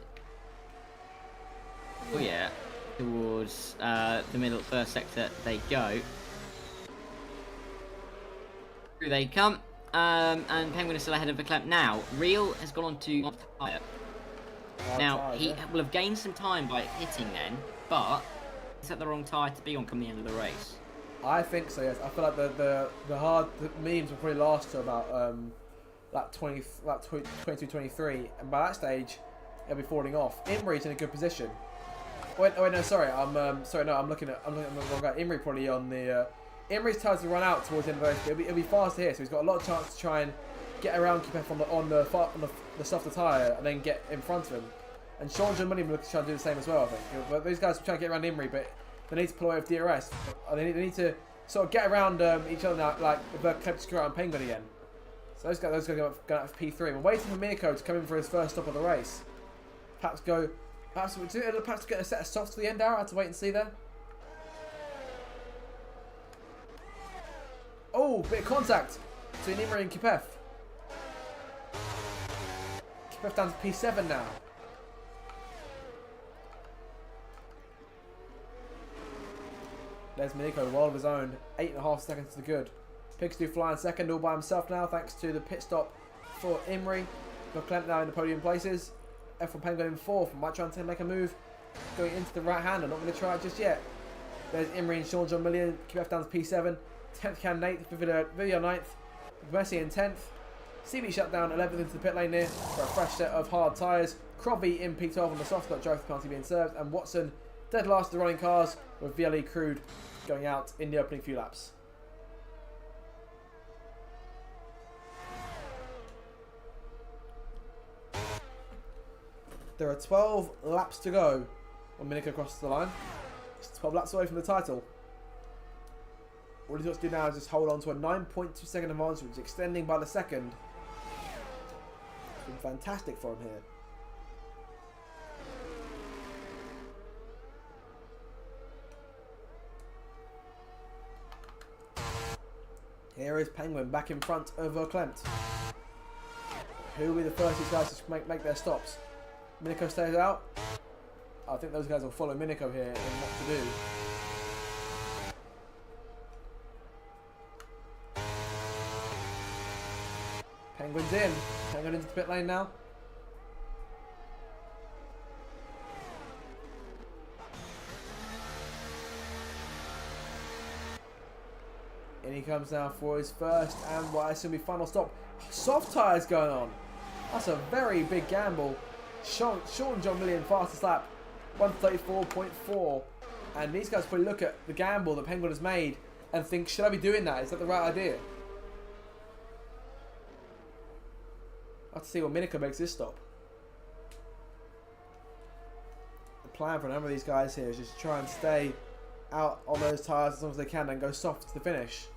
Oh yeah, towards the middle first sector they go. Through they come, and Penguin is still ahead of Verklempt now. Real has gone on to tyre. Now he will have gained some time by hitting then, but he's at the wrong tyre to be on come the end of the race. I think so. Yes, I feel like the memes will probably last to about lap 22, 23, and by that stage he'll be falling off. Imri's in a good position. Wait, no, sorry. I'm looking at the wrong guy. Imri probably on the. Imri's tries to run out towards the end of the race. It'll be faster here, so he's got a lot of chance to try and get around Kipef on the softer tyre and then get in front of him. And Sean John Money will try to do the same as well, I think. But these guys are trying to get around Imri, but they need to pull away with DRS. They need to sort of get around each other now, like if they're kept screw out on Penguin again. So those guys are going out for P3. We're waiting for Mirko to come in for his first stop of the race. Perhaps get a set of softs to the end hour. I have to wait and see there. Oh, bit of contact between Imri and Kipef. Kipef down to P7 now. There's Mirko, world of his own. 8.5 seconds to the good. Pigs do fly in second all by himself now, thanks to the pit stop for Imri. Verklempt now in the podium places. F1 Penguin in fourth. Might try to make a move going into the right hander. Not going to try it just yet. There's Imri and Sean John Million. QF down to P7. 10th Can 8th. Video 9th. Mercy in 10th. CB shut down 11th into the pit lane here for a fresh set of hard tyres. Crobby in P12 on the soft, got drive penalty being served. And Watson dead last of the running cars with VLE Crude going out in the opening few laps. There are 12 laps to go when Minico crosses the line. It's 12 laps away from the title. All he's got to do now is just hold on to a 9.2 second advantage, which is extending by the second. It's been fantastic for him here. Here is Penguin back in front of Verklempt. Who will be the first of these guys to make their stops? Minico stays out. I think those guys will follow Minico here in what to do. Penguin's in. Penguin into the pit lane now. In he comes now for his first and what I assume will be final stop. Soft tyres going on. That's a very big gamble. Sean John Million fastest lap, 134.4. And these guys probably look at the gamble that Penguin has made and think, should I be doing that? Is that the right idea? I'll have to see when Minico makes this stop. The plan for a number of these guys here is just to try and stay out on those tyres as long as they can and go soft to the finish.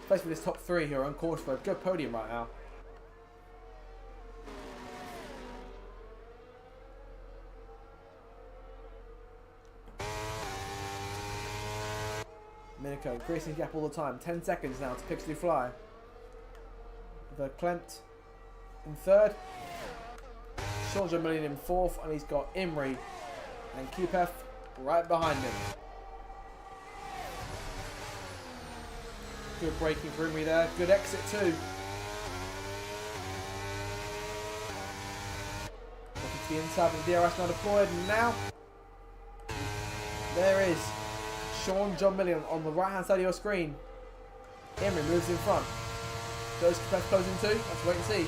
Especially this top three who are on course for a good podium right now. Minico increasing the gap all the time. 10 seconds now to Pixley Fly. Verklempt in third. Sean John Million in fourth. And he's got Imri and QPF right behind him. Good braking for Imri there. Good exit too. Looking to the inside with the DRS now deployed. And now there is Sean John Million on the right hand side of your screen. Imri moves in front. Does QPF close in too? Let's wait and see.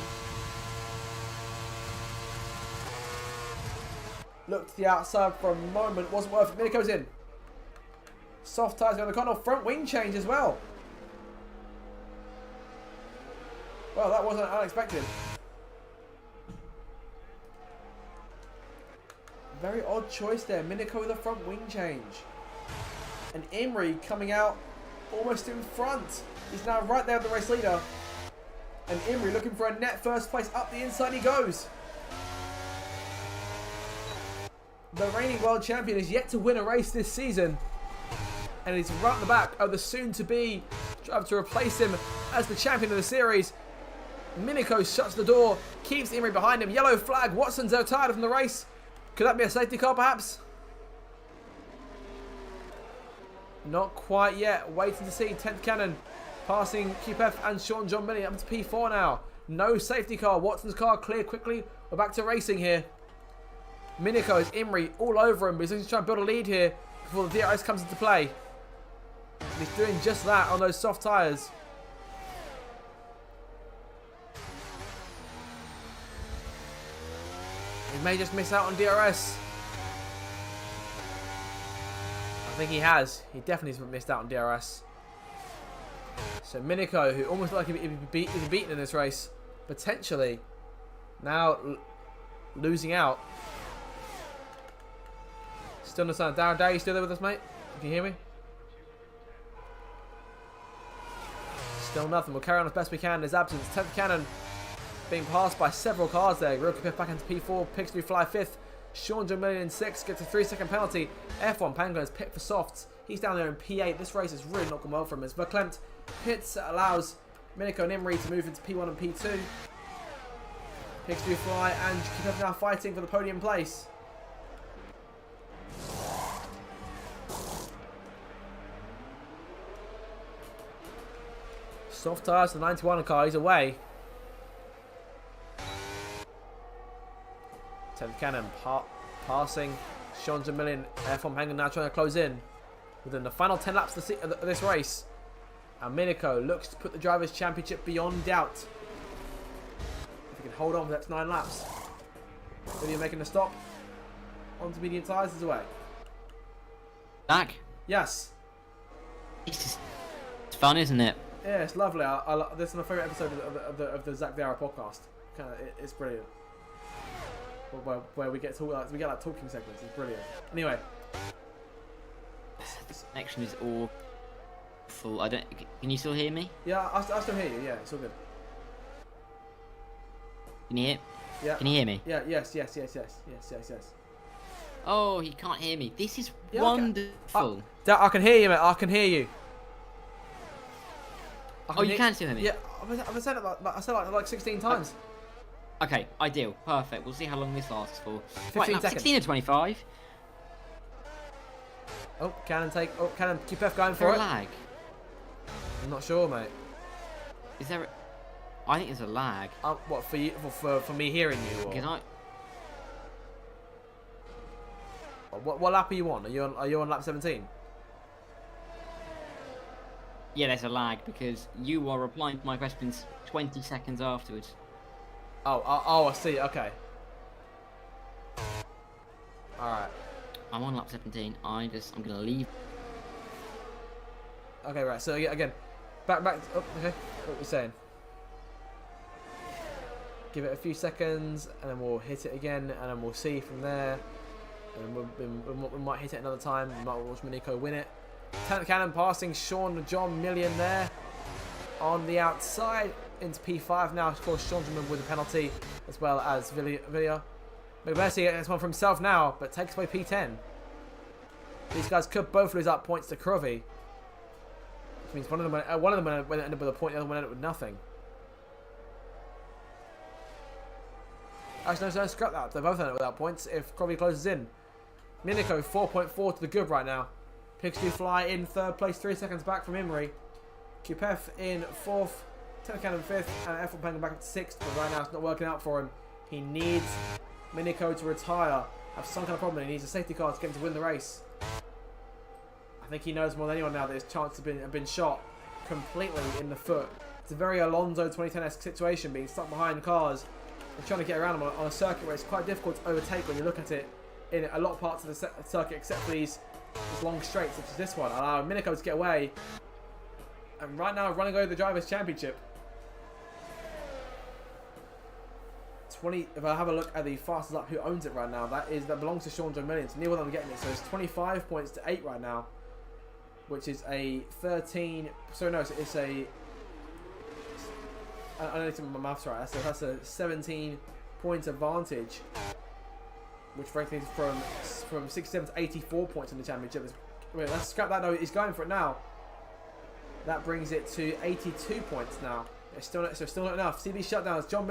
Look to the outside for a moment. Wasn't worth it. Minico's in. Soft tyres going to corner. Front wing change as well. Well, that wasn't unexpected. Very odd choice there. Minico with a front wing change. And Imri coming out almost in front. He's now right there with the race leader. And Imri looking for a net first place. Up the inside he goes. The reigning world champion is yet to win a race this season. And he's right at the back of the soon-to-be driver to replace him as the champion of the series. Minico shuts the door, keeps Imri behind him. Yellow flag. Watson's out tired from the race. Could that be a safety car perhaps? Not quite yet. Waiting to see 10th Cannon passing QPF and Sean John Million up to P4 now. No safety car. Watson's car clear quickly. We're back to racing here. Minico is Imri all over him, but he's looking to try and build a lead here before the DRS comes into play. And he's doing just that on those soft tyres. He may just miss out on DRS. I think he has. He definitely has missed out on DRS. So Minico, who almost like he'd be beaten in this race, potentially now losing out. Still no sign. Darren, you still there with us, mate? Can you hear me? Still nothing. We'll carry on as best we can in his absence. 10th Cannon being passed by several cars there. Real quick back into P4. Pixley Fly 5th. Sean John Million in 6th. Gets a 3-second penalty. F1 Penguin is pit for softs. He's down there in P8. This race is really not going well for him. As Verklempt pits allows Minico and Imri to move into P1 and P2. Pixley Fly and QPF now fighting for the podium place. Soft tyres to the 91 car. He's away. 10th cannon passing Sean Jamillion. F1 Penguin now trying to close in within the final 10 laps of this race. And Minico looks to put the Drivers' Championship beyond doubt. If he can hold on for the next 9 laps. Video making a stop. Onto medium tyres is away. Back. Yes. It's fun, isn't it? Yeah, it's lovely. This is my favourite episode of the Zach Vieira podcast. It's brilliant. Where we get like talking segments. It's brilliant. Anyway, This connection is awful. I don't. Can you still hear me? yeah, I still hear you. Yeah, it's all good. Can you hear? Yeah. Can you hear me? Yeah. Yes. Oh, he can't hear me. This is Yeah, wonderful. I can hear you, mate. I can hear you. Oh, you can still hear me? Yeah, I've said it like 16 times. Okay, ideal. Perfect. We'll see how long this lasts for. 15 Right, now, seconds. 16 to 25. Oh, Cannon keep F going Is there for a it. lag? I'm not sure, mate. Is there? I think there's a lag. What for you? For me hearing you? Or? Because What lap are you on? Are you on lap 17? yeah, there's a lag because you are replying to my questions 20 seconds afterwards. Oh, I see. Okay. All right. I'm on lap 17. I'm gonna leave. Okay, right. So again, back. Oh, okay. What are we saying? Give it a few seconds, and then we'll hit it again, and then we'll see from there. And we might hit it another time. We might watch Minico win it. 10th cannon passing Sean John Million there on the outside into P5 now. Of course, Sean John with a penalty as well as Villa. McBessie gets one for himself now, but takes away P10. These guys could both lose out points to Cruvy, which means one of them will end up with a point, the other one end up with nothing. Actually, no, scrap that. They both end up without points if Cruvy closes in. Minico 4.4 to the good right now. Pigs do fly in 3rd place, 3 seconds back from Imri. Kupef in 4th, 10th cannon 5th, and F1 Penguin back up to 6th, but right now it's not working out for him. He needs Minico to retire, have some kind of problem. He needs a safety car to get him to win the race. I think he knows more than anyone now that his chances have been shot completely in the foot. It's a very Alonso 2010-esque situation, being stuck behind cars and trying to get around them on a circuit where it's quite difficult to overtake when you look at it in a lot of parts of the circuit, except for these long straights such as this one. Allow Minico to get away, and right now running over the Drivers' Championship. If I have a look at the fastest lap who owns it right now, that belongs to Sean John Million. So neither of them getting it. So it's 25 points to 8 right now, which is a 13. So no, it's a. I don't think my maths right. That's a 17 points advantage, which frankly is from 67 to 84 points in the championship. Wait, let's scrap that. No, he's going for it now. That brings it to 82 points now. It's still not enough. CB shutdowns. John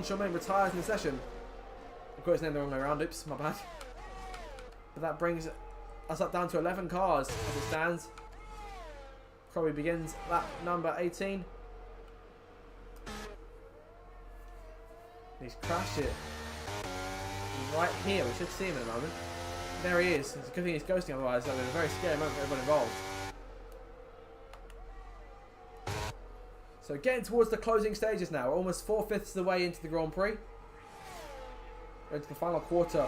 Shulman retires in the session. Of course, his name the wrong way around. Oops, my bad. But that brings us up down to 11 cars as it stands. Probably begins lap number 18. He's crashed it right here. We should see him in a moment. There he is. It's a good thing he's ghosting, otherwise that would be a very scary moment for everyone involved. So getting towards the closing stages now. We're almost 4/5 of the way into the Grand Prix. We're into the final quarter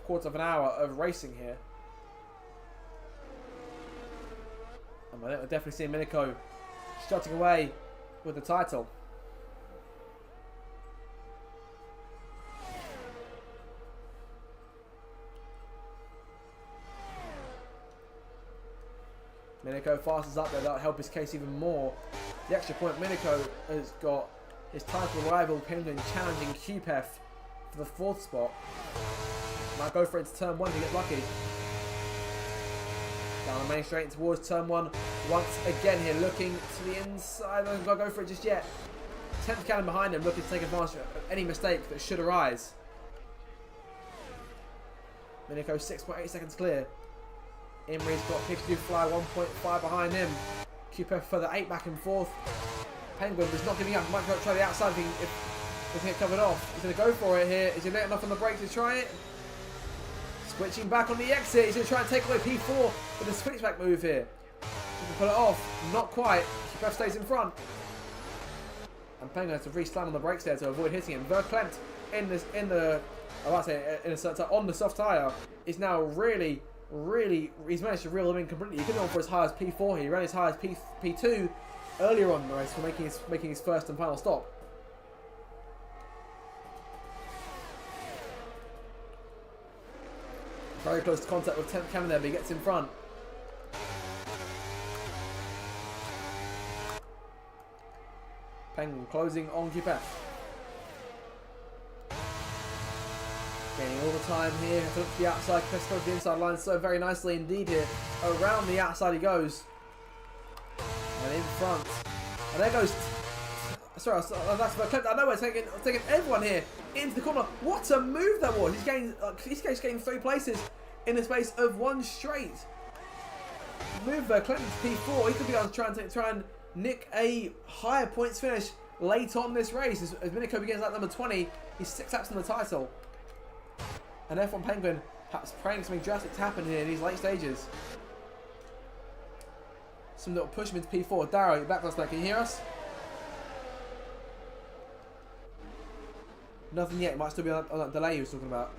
of an hour of racing here. And we're definitely seeing Minico strutting away with the title. Minico fastens up there. That'll help his case even more. The extra point Minico has got his title rival Penguin challenging QPEF for the 4th spot. Might go for it to turn 1 to get lucky. Down the main straight towards turn 1. Once again here looking to the inside. Doesn't go for it just yet. 10th cannon behind him looking to take advantage of any mistake that should arise. Minico 6.8 seconds clear. Imri's got Pikachu Fly 1.5 behind him. QPF further 8 back and forth. Penguin is not giving up. Might try the outside if he get covered off. He's going to go for it here. Is he late enough on the brake to try it? Switching back on the exit. He's going to try and take away P4 with a switchback move here. He can pull it off. Not quite. QPF stays in front. And Penguin has to re-slam on the brakes there to avoid hitting him. Verklempt on the soft tyre is now really, he's managed to reel him in completely. He could have gone for as high as P4 here. He ran as high as P2 earlier on in the race for making his first and final stop. Very close to contact with 10th Cameron there, but he gets in front. Penguin closing on QPF. Gaining all the time here. Has to look to the outside. QPF goes to the inside line so very nicely indeed here. Around the outside he goes. And in front. And there goes... Sorry, that's Verklempt. I know we're taking everyone here into the corner. What a move that was! He's gained 3 places in the space of 1 straight. Move Verklempt to P4. He could be able to try and nick a higher points finish late on this race. As Minico begins at number 20, he's 6 laps in the title. And F1 Penguin perhaps praying something drastic to happen here in these late stages. Some little push him into P4. Darrow, you're back last night. Can you hear us? Nothing yet. It might still be on that delay he was talking about.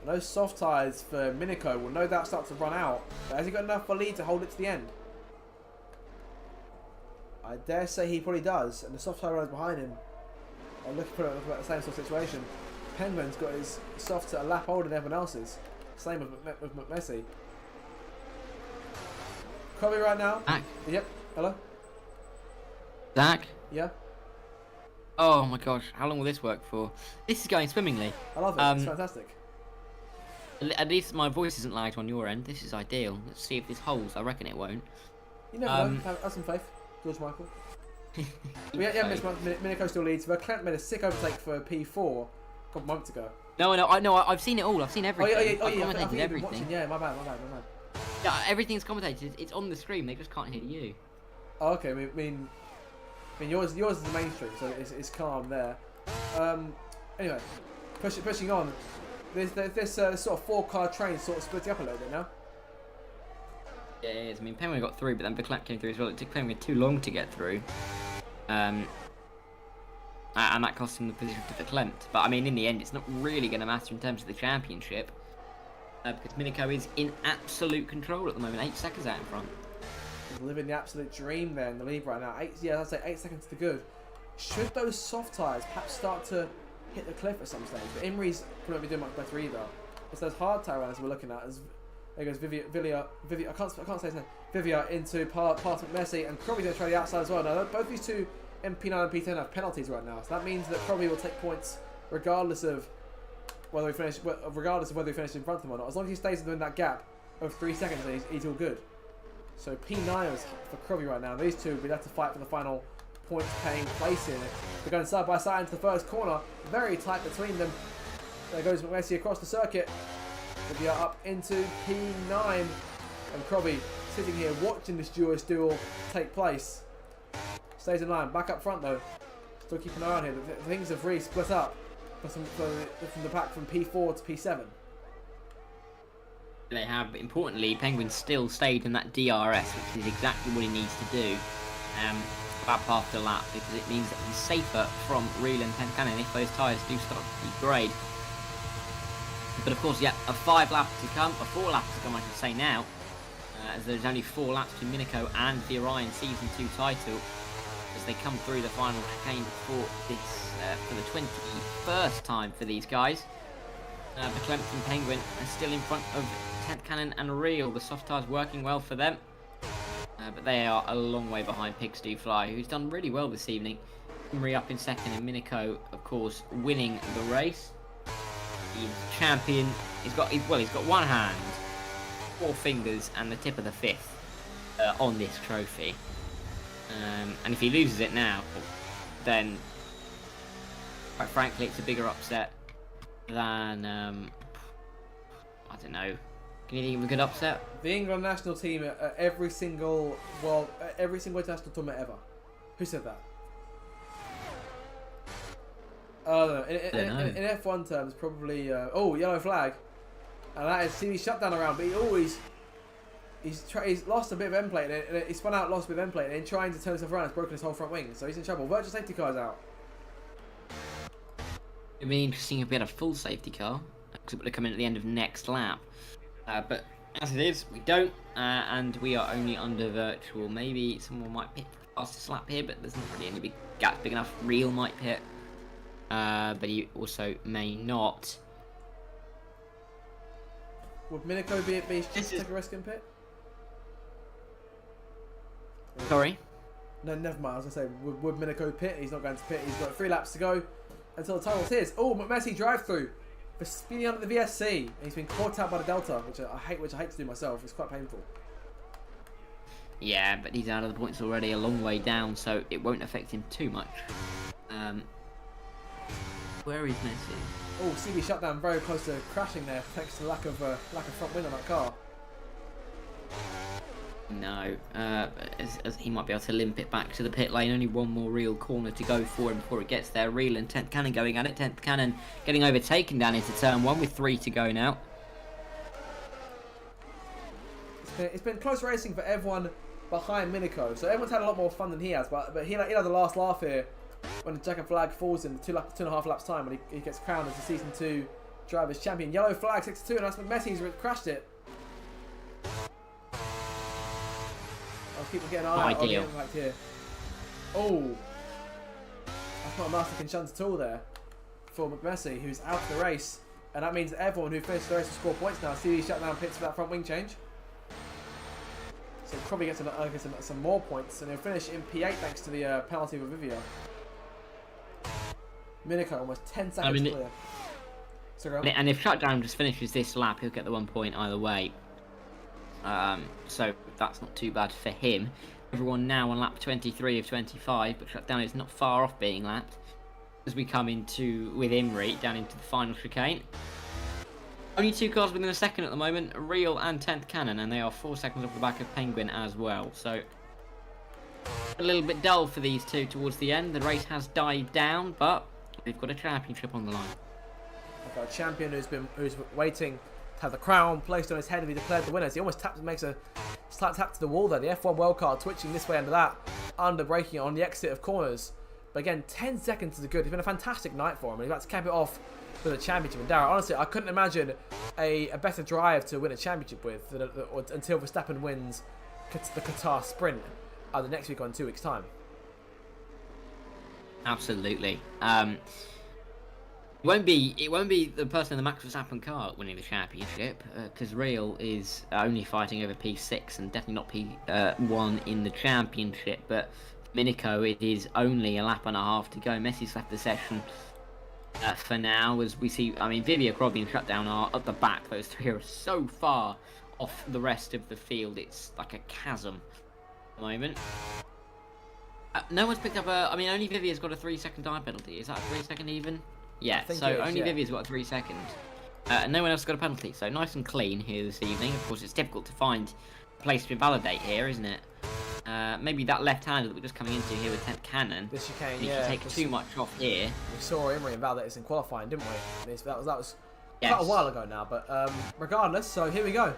And those soft tyres for Minico will no doubt start to run out. But has he got enough for lead to hold it to the end? I dare say he probably does. And the soft tyre runners behind him are looking for the same sort of situation. Penguin's got his soft a lap older than everyone else's. Same with McMessy. Kobe right now. Zach. Yep. Hello? Zach? Yeah? Oh my gosh, how long will this work for? This is going swimmingly. I love it. It's fantastic. At least my voice isn't lagged on your end. This is ideal. Let's see if this holds. I reckon it won't. You never know. Have some faith. George Michael. Minico still leads. Verklempt made a sick overtake for P4 a couple months ago. No, I've seen it all. I've seen everything. I've commentated everything. Watching. Yeah, my bad. Yeah, everything's commentated. It's on the screen. They just can't hear you. Oh, okay. I mean, yours is the mainstream, so it's calm there. Anyway, pushing on. This sort of 4-car train sort of splitting up a little bit now. Yeah, it is. I mean, Penguin got through, but then Verklempt came through as well. It took Penguin too long to get through. And that cost him the position to Verklempt. But I mean, in the end, it's not really going to matter in terms of the championship. Because Minico is in absolute control at the moment. 8 seconds out in front. He's living the absolute dream there in the lead right now. I'd say 8 seconds to good. Should those soft tyres perhaps start to hit the cliff at some stage? But Imri's probably not be doing much better either. It's those hard tyre runners we're looking at. As there goes Vivia. I can't say his name. Vivia into past McMessy, and Crowley's going to try the outside as well. Now both these two MP9 and P10 have penalties right now, so that means that Crowley will take points regardless of whether he finishes in front of him or not. As long as he stays within that gap of 3 seconds, he's all good. So P9 is for Crowley right now. These two will have to fight for the final points-paying place here. They're going side by side into the first corner. Very tight between them. There goes McMessy across the circuit. Vivia up into P9. And Crowley sitting here watching this duel take place. Stays in line. Back up front though. Still keeping an eye on here. Things have really split up from the pack from P4 to P7. They have, but importantly, Penguin still stayed in that DRS, which is exactly what he needs to do. Lap after lap, because it means that he's safer from Reel and 10th Cannon if those tyres do start to degrade. But of course, yeah, a 5 lap to come, a 4 lap to come, I should say now, as there's only 4 laps to Minico and the Orion Season 2 title, as they come through the final chicane for the 21st time for these guys. Verklempt and Penguin are still in front of 10th Cannon and Reel. The soft tyres working well for them. But they are a long way behind Pigs Do Fly, who's done really well this evening. Imri up in second, and Minico, of course, winning the race. He's champion. He's got one hand, 4 fingers, and the tip of the 5th on this trophy. And if he loses it now, then, quite frankly, it's a bigger upset than I don't know. Can you think of a good upset? The England national team at every single international tournament ever. Who said that? I don't know. In F1 terms, probably. Yellow flag, and that is CV shutdown around. But he's lost a bit of end plate, and he spun out, lost a bit of end plate, and in trying to turn himself around, has broken his whole front wing. So he's in trouble. Virtual safety car's out. It'd be interesting if we had a full safety car, because it would have come in at the end of next lap. But as it is, we don't, and we are only under virtual. Maybe someone might pit the fastest lap here, but there's not really any big gap big enough. Real might pit, but he also may not. Would Minico be take a risk in pit? Sorry? No, never mind. I was going to say, would Minico pit? He's not going to pit. He's got 3 laps to go until the tunnel's his. Oh, Messi drive-through for speeding up at the VSC. And he's been caught out by the Delta, which I hate to do myself. It's quite painful. Yeah, but he's out of the points already, a long way down, so it won't affect him too much. Where is Messi? Oh, CV shutdown, very close to crashing there, thanks to lack of front wing on that car. No, as he might be able to limp it back to the pit lane. Only one more real corner to go for him before it gets there. Real and 10th Cannon going at it. 10th Cannon getting overtaken down into turn 1 with 3 to go now. It's been close racing for everyone behind Minico, so everyone's had a lot more fun than he has. But he had the last laugh here when the checkered flag falls in 2.5 laps time when he gets crowned as the season 2 drivers champion. Yellow flag 6-2, and that's Messi's crashed it. People getting eye on the impact here. Oh, that's not a master shunt at all there for McMessy, who's out of the race, and that means that everyone who finished the race will score points now. CV shutdown pits for that front wing change, so he'll probably get some more points, and he'll finish in P8 thanks to the penalty for Vivio. Minico almost 10 seconds clear. And if shutdown just finishes this lap, he'll get the 1 point either way. So that's not too bad for him. Everyone now on lap 23 of 25, but shutdown is not far off being lapped as we come with Imri down into the final chicane. Only 2 cars within a second at the moment, Real and 10th Cannon, and they are 4 seconds off the back of Penguin as well. So a little bit dull for these two towards the end. The race has died down, but we've got a championship on the line. We've got a champion who's waiting to have the crown placed on his head and be declared the winner. So he almost makes a slight tap to the wall there. The F1 wildcard twitching this way under that, under braking on the exit of corners. But again, 10 seconds is good. It's been a fantastic night for him, and he's about to cap it off with a championship. And Darragh, honestly, I couldn't imagine a better drive to win a championship with until Verstappen wins the Qatar Sprint the next week or in 2 weeks' time. Absolutely. It won't be the person in the Max Verstappen car winning the championship, because Real is only fighting over P6 and definitely not P1 in the championship. But Minico, it is only a lap and a half to go. Messi's left the session for now, as we see. I mean, Vivio, Crosby and Shutdown are at the back. Those three are so far off the rest of the field. It's like a chasm at the moment. No one's picked up only Vivio's got a 3-second time penalty. Is that a 3-second even? Yeah, so only Vivio's got a 3-second. No one else has got a penalty, so nice and clean here this evening. Of course, it's difficult to find a place to invalidate here, isn't it? Maybe that left-hander that we're just coming into here with 10th Cannon. This chicane, you can take too much off here. We saw Imri invalidate this in qualifying, didn't we? That was quite a while ago now, but regardless, so here we go.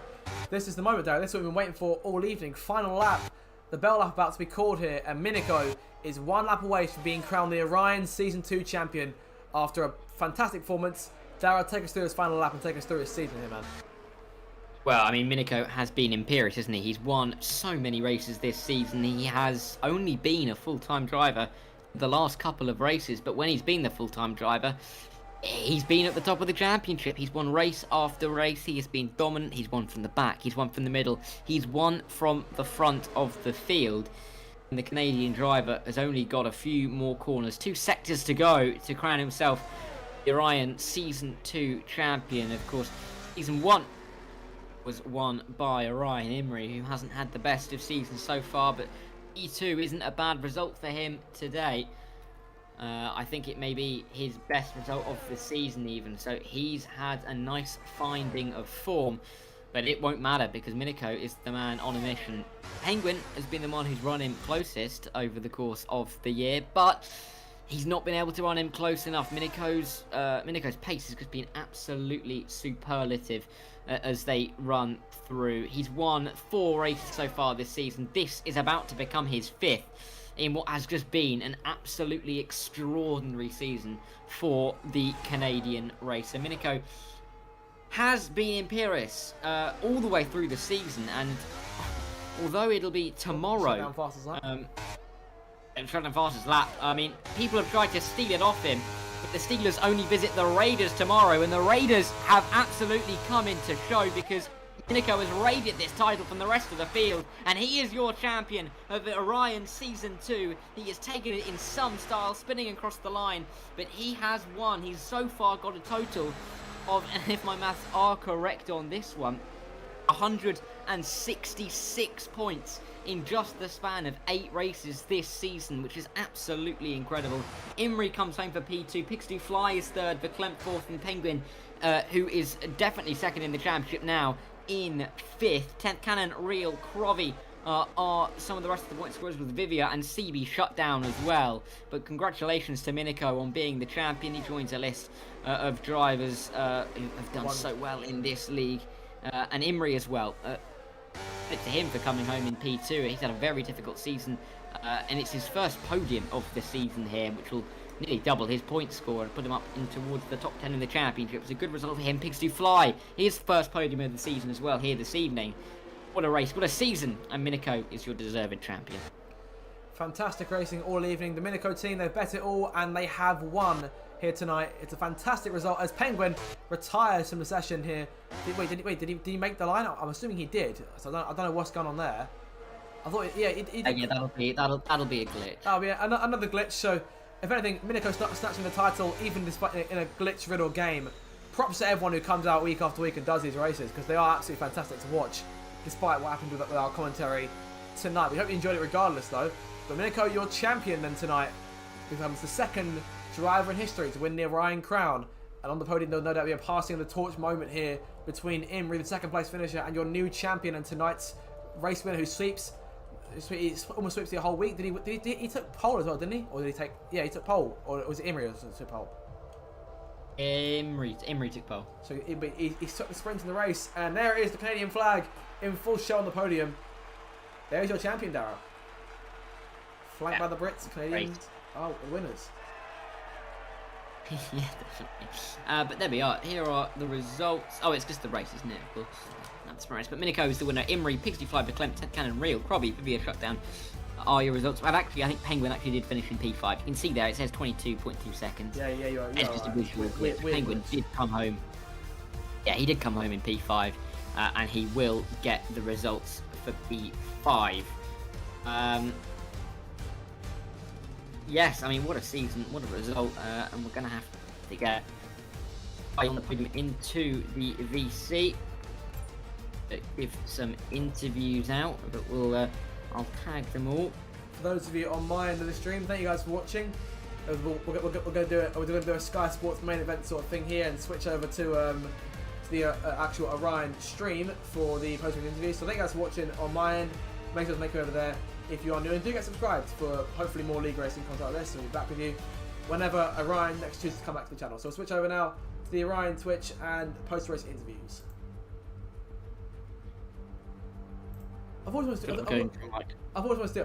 This is the moment, Darragh. This is what we've been waiting for all evening. Final lap. The bell lap about to be called here, and Minico is 1 lap away from being crowned the Orion Season 2 champion after a fantastic performance. Darragh, take us through his final lap and take us through his season here, man. Well, I mean, Minico has been imperious, hasn't he? He's won so many races this season. He has only been a full-time driver the last couple of races, but when he's been the full-time driver, he's been at the top of the championship. He's won race after race. He has been dominant. He's won from the back. He's won from the middle. He's won from the front of the field. And the Canadian driver has only got a few more corners, 2 sectors to go to crown himself the Orion Season 2 champion. Of course, Season 1 was won by Orion Imri, who hasn't had the best of seasons so far, but E2 isn't a bad result for him today. I think it may be his best result of the season even. So he's had a nice finding of form. But it won't matter because Miniko is the man on a mission. Penguin has been the one who's run him closest over the course of the year, but he's not been able to run him close enough. Miniko's pace has just been absolutely superlative as they run through. He's won 4 races so far this season. This is about to become his 5th in what has just been an absolutely extraordinary season for the Canadian racer. Miniko has been in Paris all the way through the season, and although it'll be tomorrow, shut down fastest lap. I mean, people have tried to steal it off him, but the Steelers only visit the Raiders tomorrow, and the Raiders have absolutely come into show because Miniko has raided this title from the rest of the field, and he is your champion of the Orion Season 2. He has taken it in some style, spinning across the line, but he has won. He's so far got a total of, and if my maths are correct on this one, 166 points in just the span of 8 races this season, which is absolutely incredible. Imri comes home for P2, Pixie Fly is 3rd, Verklempt 4th, and Penguin, who is definitely 2nd in the championship now, in 5th. 10th Cannon, Real, Crovey are some of the rest of the point scorers, with Vivia and CB shut down as well. But congratulations to Miniko on being the champion. He joins a list of drivers who have done so well in this league, and Imri as well. Credit to him for coming home in P2. He's had a very difficult season, and it's his first podium of the season here, which will nearly double his point score and put him up in towards the top 10 in the championship. It's a good result for him. Pigs do fly. His first podium of the season as well here this evening. What a race, what a season, and Miniko is your deserved champion. Fantastic racing all evening. The Miniko team, they've bet it all, and they have won here tonight. It's a fantastic result as Penguin retires from the session here. Did he make the lineup? I'm assuming he did. So I don't know what's going on there. I thought, yeah, that'll be a glitch. Oh yeah, another glitch. So if anything, Miniko snatching the title even despite in a glitch-riddled game. Props to everyone who comes out week after week and does these races, because they are absolutely fantastic to watch, despite what happened with our commentary tonight. We hope you enjoyed it regardless, though. But Miniko, your champion then tonight, becomes the 2nd driver in history to win the Orion crown. And on the podium, there'll no doubt be a passing of the torch moment here between Imri, the 2nd place finisher, and your new champion and tonight's race winner, who he almost sweeps the whole week. He took pole as well, didn't he? Or did he take? Yeah, he took pole. Or was it Imri who took pole? Imri took pole. So he took the sprint in the race, and there it is, the Canadian flag in full show on the podium. There's your champion, Darragh. Flanked by the Brits, Canadians. Oh, the winners. Yeah, definitely. But there we are. Here are the results. Oh, it's just the race, isn't it? Of course. That's the race. But Miniko is the winner. Imri, Pixie Fly, Verklempt, 10th Cannon, Real, Crobby, Vivia Shutdown are your results. I think Penguin actually did finish in P5. You can see there, it says 22.2 seconds. Yeah, you are. It's just a visual glitch. Penguin did come home. Yeah, he did come home in P5, and he will get the results for P5. Yes, I mean, what a season, what a result, and we're going to have to get on the podium into the VC, give some interviews out, but I'll tag them all. For those of you on my end of the stream, thank you guys for watching. We're going to do a Sky Sports main event sort of thing here and switch over to the actual Orion stream for the post-game interviews. So thank you guys for watching on my end. Make sure to make it over there if you are new, and do get subscribed for hopefully more league racing content like this, and we'll be back with you whenever Orion next chooses to come back to the channel. So we'll switch over now to the Orion Twitch and post-race interviews. I've always wanted to do